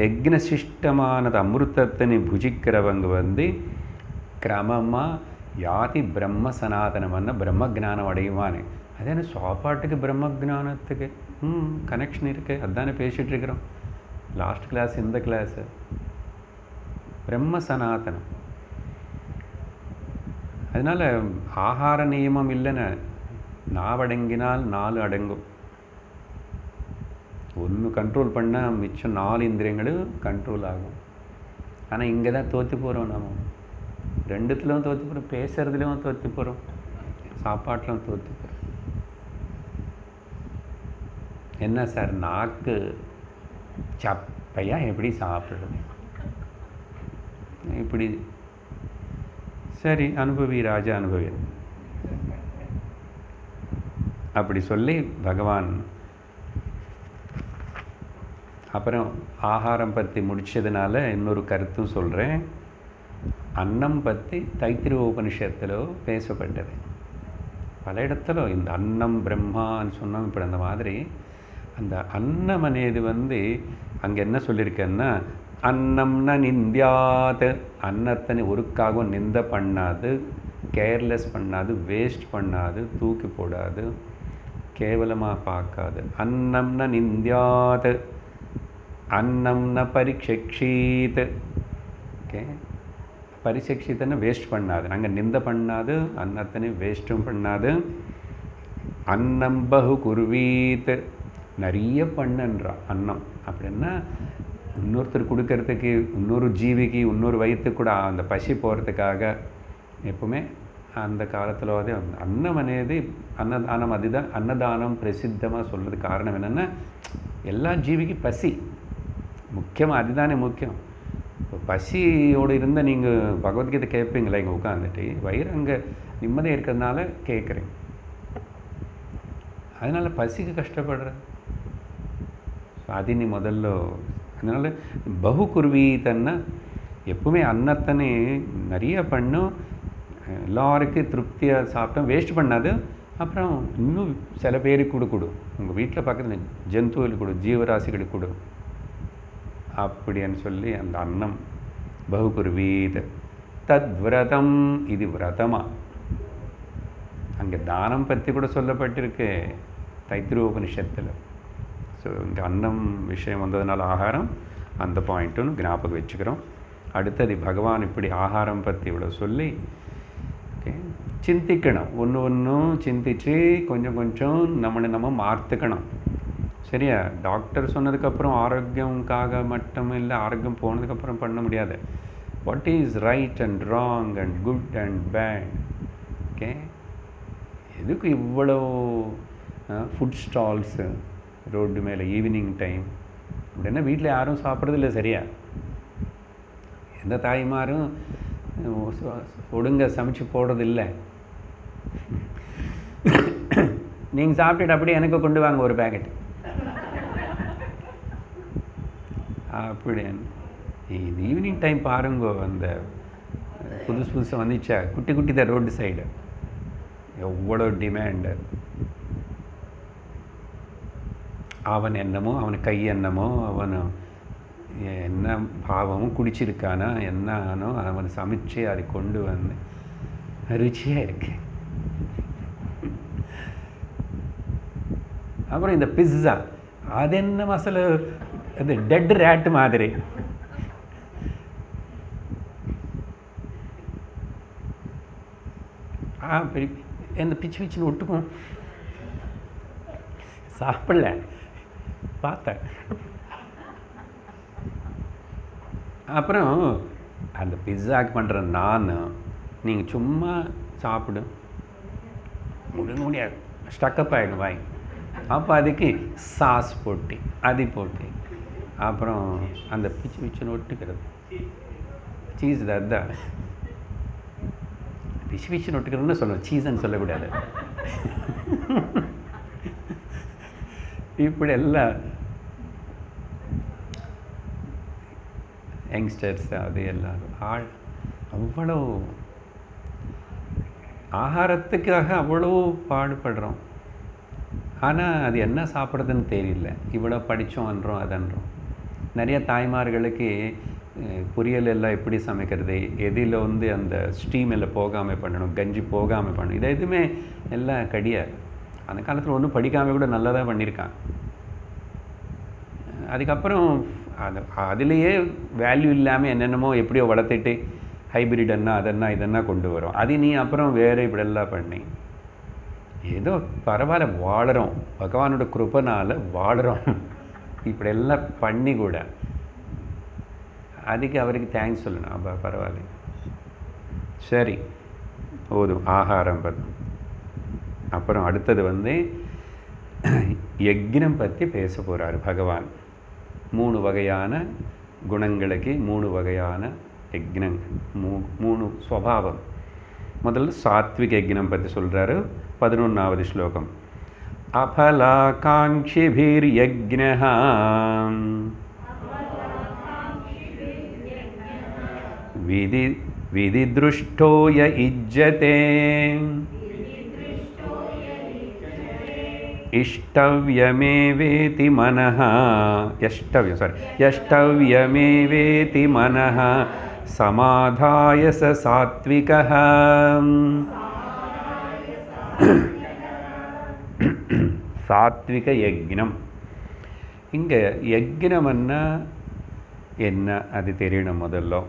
யக்ஞ சிஷ்டமானது அமிர்தத்தை புஜிக்கிறவங்க வந்து கிரமமாக யாதி பிரம்ம சனாதனம்னா பிரம்ம ஜானம் அடையுவானே. அதானே சாப்பாட்டுக்கு பிரம்ம ஜானத்துக்கு கனெக்ஷன் இருக்குது. அதுதானே பேசிகிட்டு இருக்கிறோம். லாஸ்ட் கிளாஸ் இந்த கிளாஸு பிரம்ம சனாதனம். அதனால் ஆகார நியமம் இல்லைன்னு நாவடங்கினால் 4 அடங்கும். ஒன்று கண்ட்ரோல் பண்ணால் மிச்சம் 4 இந்திரியங்களும் கண்ட்ரோல் ஆகும். ஆனால் இங்கே தான் தோற்று போகிறோம். நம்ம 2த்துலையும் தோற்று போகிறோம், பேசுகிறதுலையும் தோற்று போகிறோம், சாப்பாட்டிலும் தோற்று போகிறோம். என்ன சார் நாக்கு சப்பையாக எப்படி சாப்பிடுறது? இப்படி சரி அனுபவி ராஜா அனுபவி அப்படி சொல்லி பகவான் அப்புறம் ஆகாரம் பற்றி முடித்ததுனால இன்னொரு கருத்தும் சொல்கிறேன். அன்னம் பற்றி தைத்திரிய உபனிஷத்தில் பேசப்பட்டது. பல இடத்துல இந்த அன்னம் பிரம்மான்னு சொன்னோம். இப்படி அந்த மாதிரி அந்த அன்னம் అనేది வந்து அங்கே என்ன சொல்லியிருக்கேன்னா அன்னம்னா நிந்தியாது, அன்னத்தை ஒருக்காகவும் நிந்த பண்ணாது, கேர்லெஸ் பண்ணாது, வேஸ்ட் பண்ணாது, தூக்கி போடாது, கேவலமாக பார்க்காது. அன்னம்னா நிந்தியாது, அன்னம்னா பரிசக்ஷீத். ஓகே, பரிசக்ஷித்தனை வேஸ்ட் பண்ணாது, நாங்கள் நிந்த பண்ணாது, அன்னத்தனை வேஸ்ட்டும் பண்ணாது. அன்னம் பகு குருவீத், நிறைய பண்ணுன்றான் அன்னம். அப்படின்னா இன்னொருத்தர் கொடுக்கறதுக்கு, இன்னொரு ஜீவிக்கு, இன்னொரு வயிற்றுக்கு கூட அந்த பசி போகிறதுக்காக எப்பவுமே அந்த காலத்தில் வந்து அன்னம் అనేది அன்னதானம். அதுதான் அன்னதானம் பிரசித்தமாக சொல்கிறது. காரணம் என்னென்னா எல்லா ஜீவிக்கு பசி முக்கியமாக, அதுதானே முக்கியம். இப்போ பசியோடு இருந்தால் நீங்கள் பகவத்கீதை கேட்பீங்களா? இங்கே உட்காந்துட்டு வயிறு அங்கே நிம்மதியாக இருக்கிறதுனால கேட்குறேன். அதனால் பசிக்கு கஷ்டப்படுறேன். அது நீ முதல்ல. அதனால் பகு குருவீத்தன்னா எப்பவுமே அன்னத்தனை நிறைய பண்ணும், எல்லாருக்கும் திருப்தியாக சாப்பிட்டோம், வேஸ்ட் பண்ணாது. அப்புறம் இன்னும் சில பேருக்கு கூட கொடு, உங்கள் வீட்டில் பக்கத்தில் ஜந்துவுக்கு கொடு, ஜீவராசிகளுக்கு கொடு அப்படின்னு சொல்லி அந்த அன்னம் பகு குருவீத். தத் விரதம், இது விரதமாக. அங்கே தானம் பற்றி கூட சொல்லப்பட்டிருக்கு தைத்திரிய உபனிஷத்தில். ஸோ இங்கே அன்னம் விஷயம் வந்ததுனால ஆகாரம் அந்த பாயிண்ட்டுன்னு ஞாபகம் வச்சுக்கிறோம். அடுத்தது பகவான் இப்படி ஆகாரம் பற்றி இவ்வளோ சொல்லி ஓகே சிந்திக்கணும். ஒன்று ஒன்றும் சிந்தித்து கொஞ்சம் கொஞ்சம் நம்மளை நம்ம மாற்றிக்கணும். சரியா? டாக்டர் சொன்னதுக்கப்புறம் ஆரோக்கியம்காக மட்டும் இல்லை, ஆரோக்கியம் போனதுக்கப்புறம் பண்ண முடியாது. What is right and wrong and good and bad? Okay, எதுக்கு இவ்வளோ ஃபுட் ஸ்டால்ஸு ரோட்டு மேலே ஈவினிங் டைம் அப்படின்னா வீட்டில் யாரும் சாப்பிட்றதில்ல சரியா? எந்த தாய்மாரும் ஒழுங்க சமைச்சு போடுறதில்லை. நீங்கள் சாப்பிட்டுட்டு அப்படியே எனக்கு கொண்டு வாங்க ஒரு பேக்கெட் அப்படி. இது ஈவினிங் டைம் பாருங்க, அந்த புதுசாக வந்துச்சா குட்டி குட்டி தான் ரோடு சைடு, எவ்வளோ டிமாண்டு. அவன் என்னமோ, அவன் கை என்னமோ, அவன் என்ன பாவமும் குடிச்சிருக்கானா என்னானோ அவன் சமைச்சு அதை கொண்டு வந்து ருச்சியாக இருக்கு. அப்புறம் இந்த பிஸ்ஸா, அது என்ன மசாலா, அது டெட் ரேட் மாதிரி. என்ன பிச்சு பிச்சுன்னு ஒட்டுக்கும், சாப்பிடல பார்த்தேன். அப்புறம் அந்த பிஸ்ஸாக்கு பண்ணுற நான் நீங்கள் சும்மா சாப்பிடு முடியாது, ஸ்டக்கப் ஆகிடும் வாங்கி. அப்போ அதுக்கு சாஸ் போட்டு அது போட்டு அப்புறம் அந்த பிச்சு பிச்சுன்னு ஒட்டுக்கிறது சீஸ் தான். பிச்சு பிச்சுன்னு ஒட்டுக்கிறதுன்னு சொல்லணும், சீஸ்ன்னு சொல்லக்கூடாது. இப்படி எல்லாம் யங்ஸ்டர்ஸ் அது எல்லாரும் அவ்வளோ ஆகாரத்துக்காக அவ்வளோ பாடுபடுறோம். ஆனால் அது என்ன சாப்பிட்றதுன்னு தெரியல. இவ்வளோ படித்தோன்றோம் அதன்றோம். நிறைய தாய்மார்களுக்கு பொரியல் எல்லாம் எப்படி சமைக்கிறது, எதில் வந்து அந்த ஸ்டீம் எல்லாம் போகாமல் பண்ணணும், கஞ்சி போகாமல் பண்ணணும், இது எதுவுமே எல்லாம் கிடையாது. அந்த காலத்தில் ஒன்றும் படிக்காமல் கூட நல்லா தான் பண்ணியிருக்கான். அதுக்கப்புறம் அதுலேயே வேல்யூ இல்லாமல் என்னென்னமோ எப்படியோ வளர்த்துட்டு ஹைப்ரிட் என்ன அதென்னா இதென்னா கொண்டு வரும். அது நீ அப்புறம் வேறு இப்படியெல்லாம் பண்ணி ஏதோ பரவாயில்ல வாழறோம், பகவானோட கிருபைனால வாழறோம். இப்படியெல்லாம் பண்ணி கூட அதுக்கு அவருக்கு தேங்க்ஸ் சொல்லணும். அப்போ பரவாயில்ல. சரி, போதும் ஆகாரம் பற்றி. அப்புறம் அடுத்தது வந்து யக்ஞம் பற்றி பேச போகிறார் பகவான். 3 வகையான குணங்களுக்கு 3 வகையான யக்ஞம், 3 ஸ்வபாவம். முதல்ல சாத்விக யக்ஞம் பற்றி சொல்கிறாரு. 11வது ஸ்லோகம். அபலாகாங்ஷிபிர் யக்ஞஹ விதித்ருஷ்டோ ய இஜ்ஜதே இஷ்டவ்யமேவேதி மனஹ யஷ்டவ்யமேவேதி மனஹ சமாதாய ச சாத்விகஹ. சாத்விக யக்ஞம். இங்கே யக்ஞம்னா என்ன அது தெரியணும். முதல்ல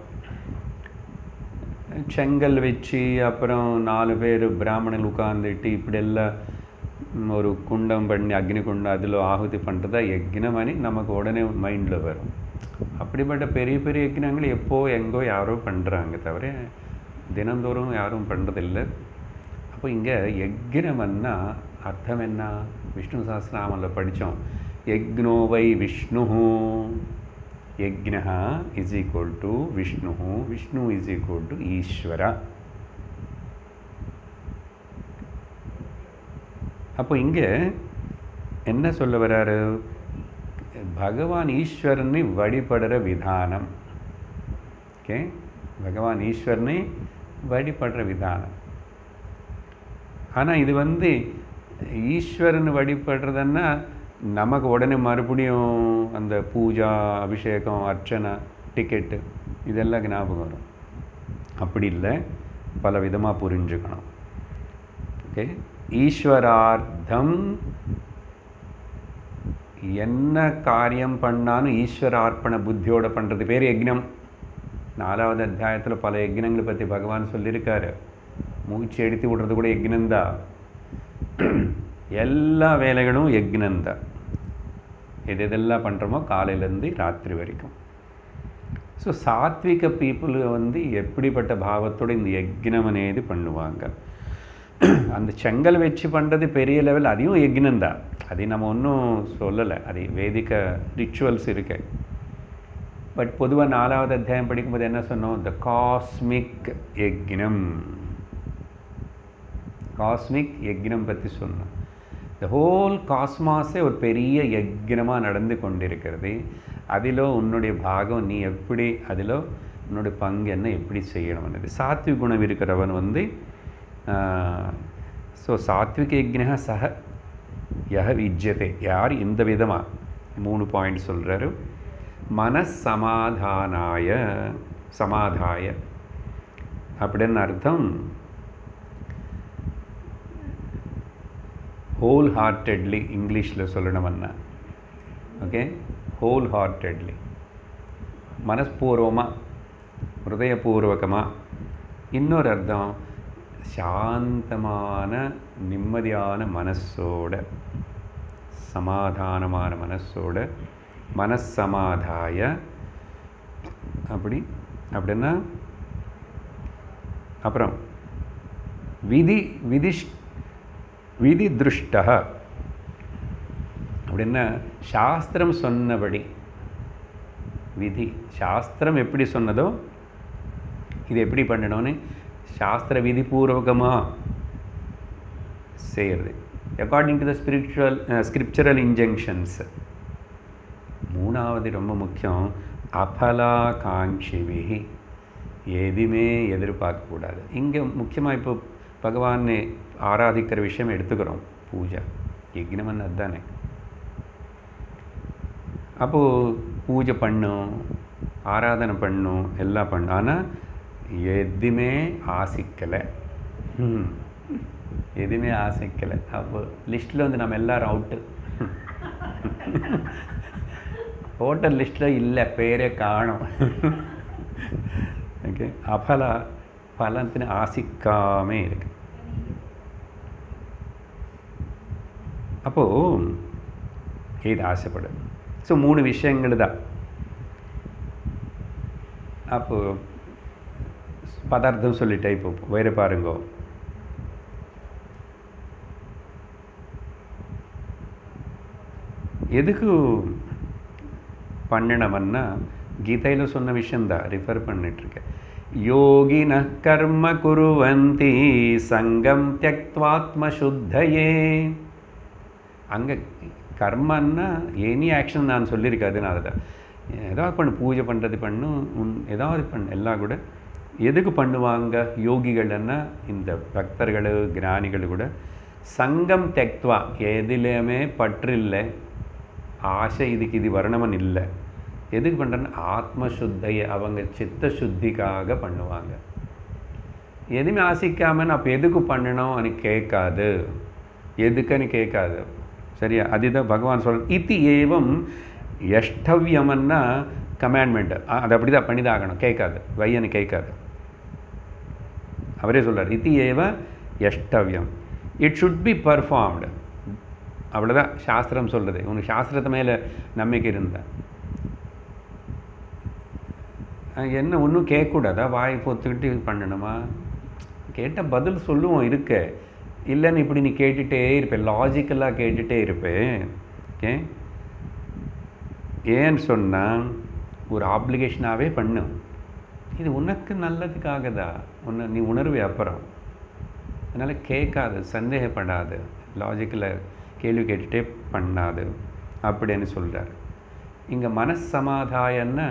செங்கல் வச்சு அப்புறம் 4 பேர் பிராமணர்கள் உட்காந்துட்டு இப்படியெல்லாம் ஒரு குண்டம் பண்ணி அக்னி குண்டம் அதில் ஆகுதி பண்ணுறதா யக்ஞம் అని நமக்கு உடனே மைண்டில் வரும். அப்படிப்பட்ட பெரிய பெரிய யக்ஞங்கள் எப்போ எங்கோ யாரோ பண்ணுறாங்க தவிர தினந்தோறும் யாரும் பண்ணுறதில்லை. அப்போ இங்கே யக்ஞம்னா அர்த்தம் என்ன? விஷ்ணு சஹஸ்ரநாமத்தில் படித்தோம். யக்ஞோ வை விஷ்ணு, யக்ஞः is equal to Vishnu, Vishnu is equal to Ishwara. அப்போ இங்கே என்ன சொல்ல வர்றாரு? பகவான் ஈஸ்வரனை வழிபடுற விதானம். ஓகே, பகவான் ஈஸ்வரனை வழிபடுற விதானம். ஆனால் இது வந்து ஈஸ்வரன் வழிபடுறதுன்னா நமக்கு உடனே மறுபடியும் அந்த பூஜா அபிஷேகம் அர்ச்சனை டிக்கெட்டு இதெல்லாம் ஞாபகம் வரும். அப்படி இல்லை, பல விதமாக புரிஞ்சுக்கணும். ஓகே, ஈஸ்வரார்த்தம் என்ன காரியம் பண்ணாலும் ஈஸ்வரார்ப்பண புத்தியோட பண்ணுறது பேர் யக்ஞம். 4வது அத்தியாயத்தில் பல யக்ஞங்களை பற்றி பகவான் சொல்லியிருக்காரு. மூச்சு எடுத்து விடுறது கூட யக்ஞந்தான். எல்லா வேலைகளும் யக்ஞந்தான். எதெல்லாம் பண்ணுறோமோ காலையிலேருந்து ராத்திரி வரைக்கும். ஸோ சாத்விக பீப்புள் வந்து எப்படிப்பட்ட பாவத்தோடு இந்த யக்னம் అనేది பண்ணுவாங்க. அந்த செங்கல் வச்சு பண்ணுறது பெரிய லெவல், அதையும் யக்னம் தான், அதை நம்ம ஒன்றும் சொல்லலை, அது வேதிக்க ரிச்சுவல்ஸ் இருக்கு. பட் பொதுவாக 4வது அத்தியாயம் படிக்கும்போது என்ன சொன்னோம், த காஸ்மிக் யக்னம், காஸ்மிக் யக்னம் பற்றி சொன்னோம். த ஹோல் காஸ்மாஸே ஒரு பெரிய யக்னமாக நடந்து கொண்டிருக்கிறது. அதில் உன்னுடைய பாகம் நீ எப்படி, அதில் உன்னுடைய பங்கு என்ன, எப்படி செய்யணும்னது. சாத்விக குணம் இருக்கிறவன் வந்து ஸோ சாத்விக யக்ஞ சக யஹ விஜ்யதே, யார் இந்த விதமாக 3 பாயிண்ட் சொல்கிறாரு. மனசமாதானாய, சமாதாய அப்படின்னு அர்த்தம் ஹோல் ஹார்ட்டட்லி, இங்கிலீஷில் சொல்லணும்னா ஓகே, ஹோல் ஹார்ட்டட்லி, மனப்பூர்வமாக, ஹிருதயபூர்வகமாக. இன்னொரு அர்த்தம் சாந்தமான நிம்மதியான மனசோட, சமாதானமான மனசோட, மனசமாதாய. அப்படின்னா அப்புறம் விதி திருஷ்ட அப்படின்னா சாஸ்திரம் சொன்னபடி, விதி சாஸ்திரம் எப்படி சொன்னதோ இது எப்படி பண்ணணும்னு சாஸ்திர விதிபூர்வகமாக செய்கிறது, அக்கார்டிங் டு த ஸ்கிரிப்சுரல் இன்ஜங்ஷன்ஸ். 3வது ரொம்ப முக்கியம், அபலாகாங்ஷிபிஹி, எதுவுமே எதிர்பார்க்கக்கூடாது. இங்கே முக்கியமாக இப்போ பகவானை ஆராதிக்கிற விஷயம் எடுத்துக்கிறோம், பூஜை யக்ஞம்னு அதுதானே. அப்போது பூஜை பண்ணும், ஆராதனை பண்ணும், எல்லாம் பண்ணும், ஆனால் எதுவுமே ஆசிக்கலை, எதுவுமே ஆசிக்கலை. அப்போ லிஸ்ட்டில் வந்து நம்ம எல்லோரும் அவுட்டு, ஹோட்டல் லிஸ்ட்டில் இல்லை, பேரே காணும். ஓகே, பலத்தின ஆசிக்காமே இருக்கு. அப்போது இது ஆசைப்படும். ஸோ 3 விஷயங்கள் தான். அப்போது பதார்த்தம் சொல்லிட்டே இப்போ வேறு பாருங்கோ. எதுக்கு பண்ணணும்னா கீதையில் சொன்ன விஷயந்தான் ரிஃபர் பண்ணிட்டுருக்கேன். யோகின கர்ம குருவந்தி சங்கம் தியக்த்வாத்ம சுத்தயே. அங்கே கர்மன்னா எனி ஆக்ஷன் நான் சொல்லியிருக்கேன். அதனால தான் ஏதாவது பண்ணு, பூஜை பண்ணுறது பண்ணும், ஏதாவது பண்ணு, எல்லாம் கூட எதுக்கு பண்ணுவாங்க யோகிகள்னா, இந்த பக்தர்கள் ஞானிகள் கூட சங்கம் தியக்த்வா, எதிலையுமே பற்று இல்லை, ஆசை இதுக்கு இது வரணுமன் இல்லை. எதுக்கு பண்ணுறேன்னா ஆத்மசுத்தையை, அவங்க சித்த சுத்திக்காக பண்ணுவாங்க. எதுவுமே ஆசிக்காமல் அப்போ எதுக்கு பண்ணணும் అని கேட்காது, எதுக்குன்னு கேட்காது. சரியா? அதுதான் பகவான் சொல்ற. இது ஏவம் யஷ்டவியம்னா கமாண்ட்மெண்ட், அது அப்படி தான் பண்ணிதான் ஆகணும், கேட்காது, வையன்னு கேட்காது. அவரே சொல்கிறார், இது ஏவ யஷ்டவியம், இட் ஷுட் பி பர்ஃபார்ம்டு. அவ்வளோதான் சாஸ்திரம் சொல்கிறது. உனக்கு சாஸ்திரத்து மேலே நம்பிக்கை இருந்தால் என்ன ஒன்றும் கேட்கக்கூடாதா, வாய் பொத்துக்கிட்டு பண்ணணுமா? கேட்டால் பதில் சொல்லுவோம் இருக்க, இல்லைன்னு இப்படி நீ கேட்டுகிட்டே இருப்பேன், லாஜிக்கலாக கேட்டுகிட்டே இருப்பேன். ஓகே, ஏன்னு சொன்னால் ஒரு ஆப்ளிகேஷனாகவே பண்ணு, இது உனக்கு நல்லதுக்காக தான், நீ உணர்வே அப்புறம். அதனால் கேட்காது, சந்தேகப்படாது, லாஜிக்கில் கேள்வி கேட்டுகிட்டே பண்ணாது அப்படின்னு சொல்கிறார். இங்கே மனசமாதாயன்னா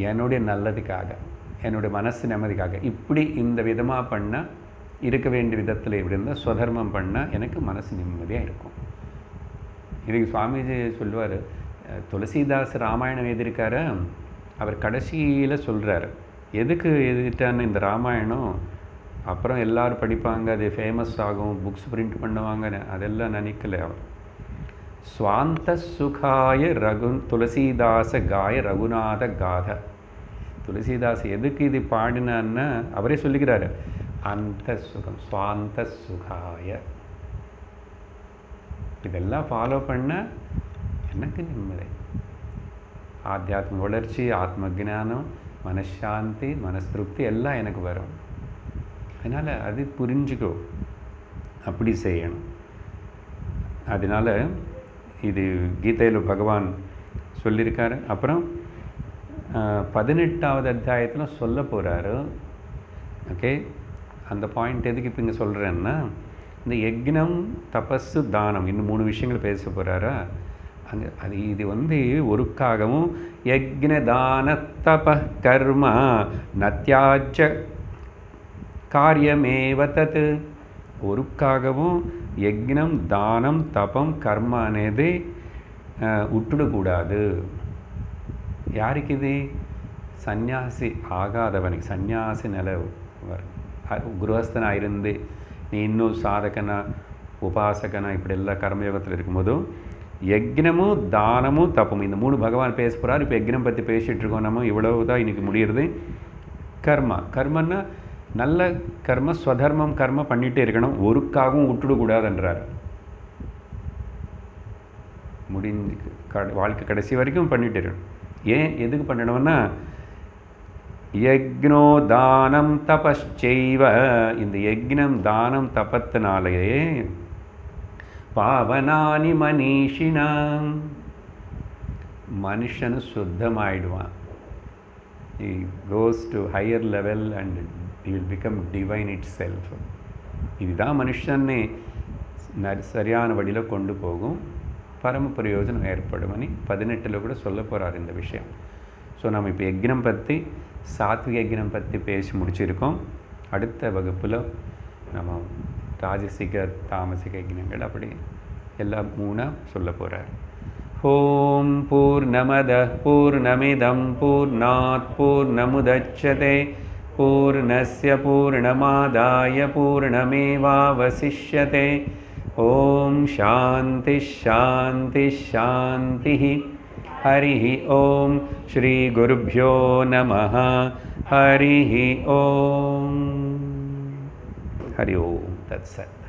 என்னுடைய நல்லதுக்காக, என்னுடைய மனசு நிம்மதிக்காக, இப்படி இந்த விதமாக பண்ணால், இருக்க வேண்டிய விதத்தில் இப்படி இருந்தால், ஸ்வதர்மம் பண்ணால் எனக்கு மனசு நிம்மதியாக இருக்கும். இதுக்கு சுவாமிஜி சொல்லுவார், துளசிதாஸ் ராமாயணம் எழுதியிருக்காரு, அவர் கடைசியில் சொல்கிறார், எதுக்கு எழுதிட்டான்னு இந்த ராமாயணம் அப்புறம் எல்லோரும் படிப்பாங்க, அது ஃபேமஸ் ஆகும், புக்ஸ் பிரிண்ட் பண்ணுவாங்க, அதெல்லாம் நினைக்கல அவர். ஸ்வாந்த சுகாய துளசிதாச காய ரகுநாத காத. துளசிதாஸ் எதுக்கு இது பாடினான்னா அவரே சொல்லிக்கிறாரு, அந்த சுகம், ஸ்வாந்த சுகாய. இதெல்லாம் ஃபாலோ பண்ண எனக்கு நிம்மதி. ஆத்தியாத்ம வளர்ச்சி, ஆத்ம ஞானம், மனசாந்தி, மனஸ்திருப்தி எல்லாம் எனக்கு வரும். அதனால் அது புரிஞ்சுக்கோ, அப்படி செய்யணும். அதனால் இது கீதையில் பகவான் சொல்லியிருக்காரு. அப்புறம் 18வது அத்தியாயத்தில் சொல்ல போகிறாரு. ஓகே, அந்த பாயிண்ட் எதுக்கு இப்போ இங்கே சொல்கிறேன்னா, இந்த யக்னம், தபஸு, தானம், இன்னும் 3 விஷயங்கள் பேச போகிறாரா. அங்கே இது ஒருக்காகவும் யக்ன தான தப கர்ம நத்யாஜ காரியமேவ தத். ஒருக்காகவும் யக்னம், தானம், தபம், கர்ம అనేది விட்டுடக்கூடாது. யாருக்கு இது? சந்நியாசி ஆகாதவனுக்கு. சந்நியாசி நிலை வரும். குருஹஸ்தனாக இருந்து நீ இன்னும் சாதகனா, உபாசகனா, இப்படி எல்லாம் கர்மயோகத்தில் இருக்கும்போதும் யக்னமும், தானமும், தப்பமும், இந்த 3 பகவான் பேச போகிறார். இப்போ யக்னம் பற்றி பேசிகிட்டு இருக்கோம். நம்ம இவ்வளவு தான் இன்றைக்கி முடிகிறது. கர்மா, கர்மன்னா நல்ல கர்ம, ஸ்வதர்மம் கர்ம பண்ணிகிட்டே இருக்கணும். ஒருக்காகவும் விட்டுடக்கூடாதுன்றார். முடிஞ்சு வாழ்க்கை கடைசி வரைக்கும் பண்ணிகிட்டே இருக்கணும். ஏன், எதுக்கு பண்ணணும்னா, யக்னோ தானம் தபஸ்சைவ. இந்த யக்னம், தானம், தபத்தினாலேயே பாவனானி மனிஷினாம், மனுஷனு சுத்தமாயிடுவான். he goes to higher level and he will become divine itself. இதுதான் மனுஷனை சரியான வழியில் கொண்டு போகும், பரம பிரயோஜனம் ஏற்படும்னு 18ல் கூட சொல்ல போகிறார் இந்த விஷயம். ஸோ நம்ம இப்போ யக்னம் பற்றி, சாத்விக யக்னம் பற்றி பேசி முடிச்சிருக்கோம். அடுத்த வகுப்பில் நம்ம ராஜசிக, தாமசிக யக்னங்கள் அப்படி எல்லாம் 3 சொல்ல போகிறார். ஓம் பூர்ணமத பூர்ணமிதம் பூர்ணாத் பூர்ணமுதச்யதே பூர்ணஸ்ய பூர்ணமாதாய பூர்ணமேவாவசிஷ்யதே. ஓம் சாந்தி சாந்தி சாந்தி. ஹரி ஓம். ஸ்ரீ குருப்யோ நமः. ஹரி ஓம். ஹரி ஓம். தத்சத்.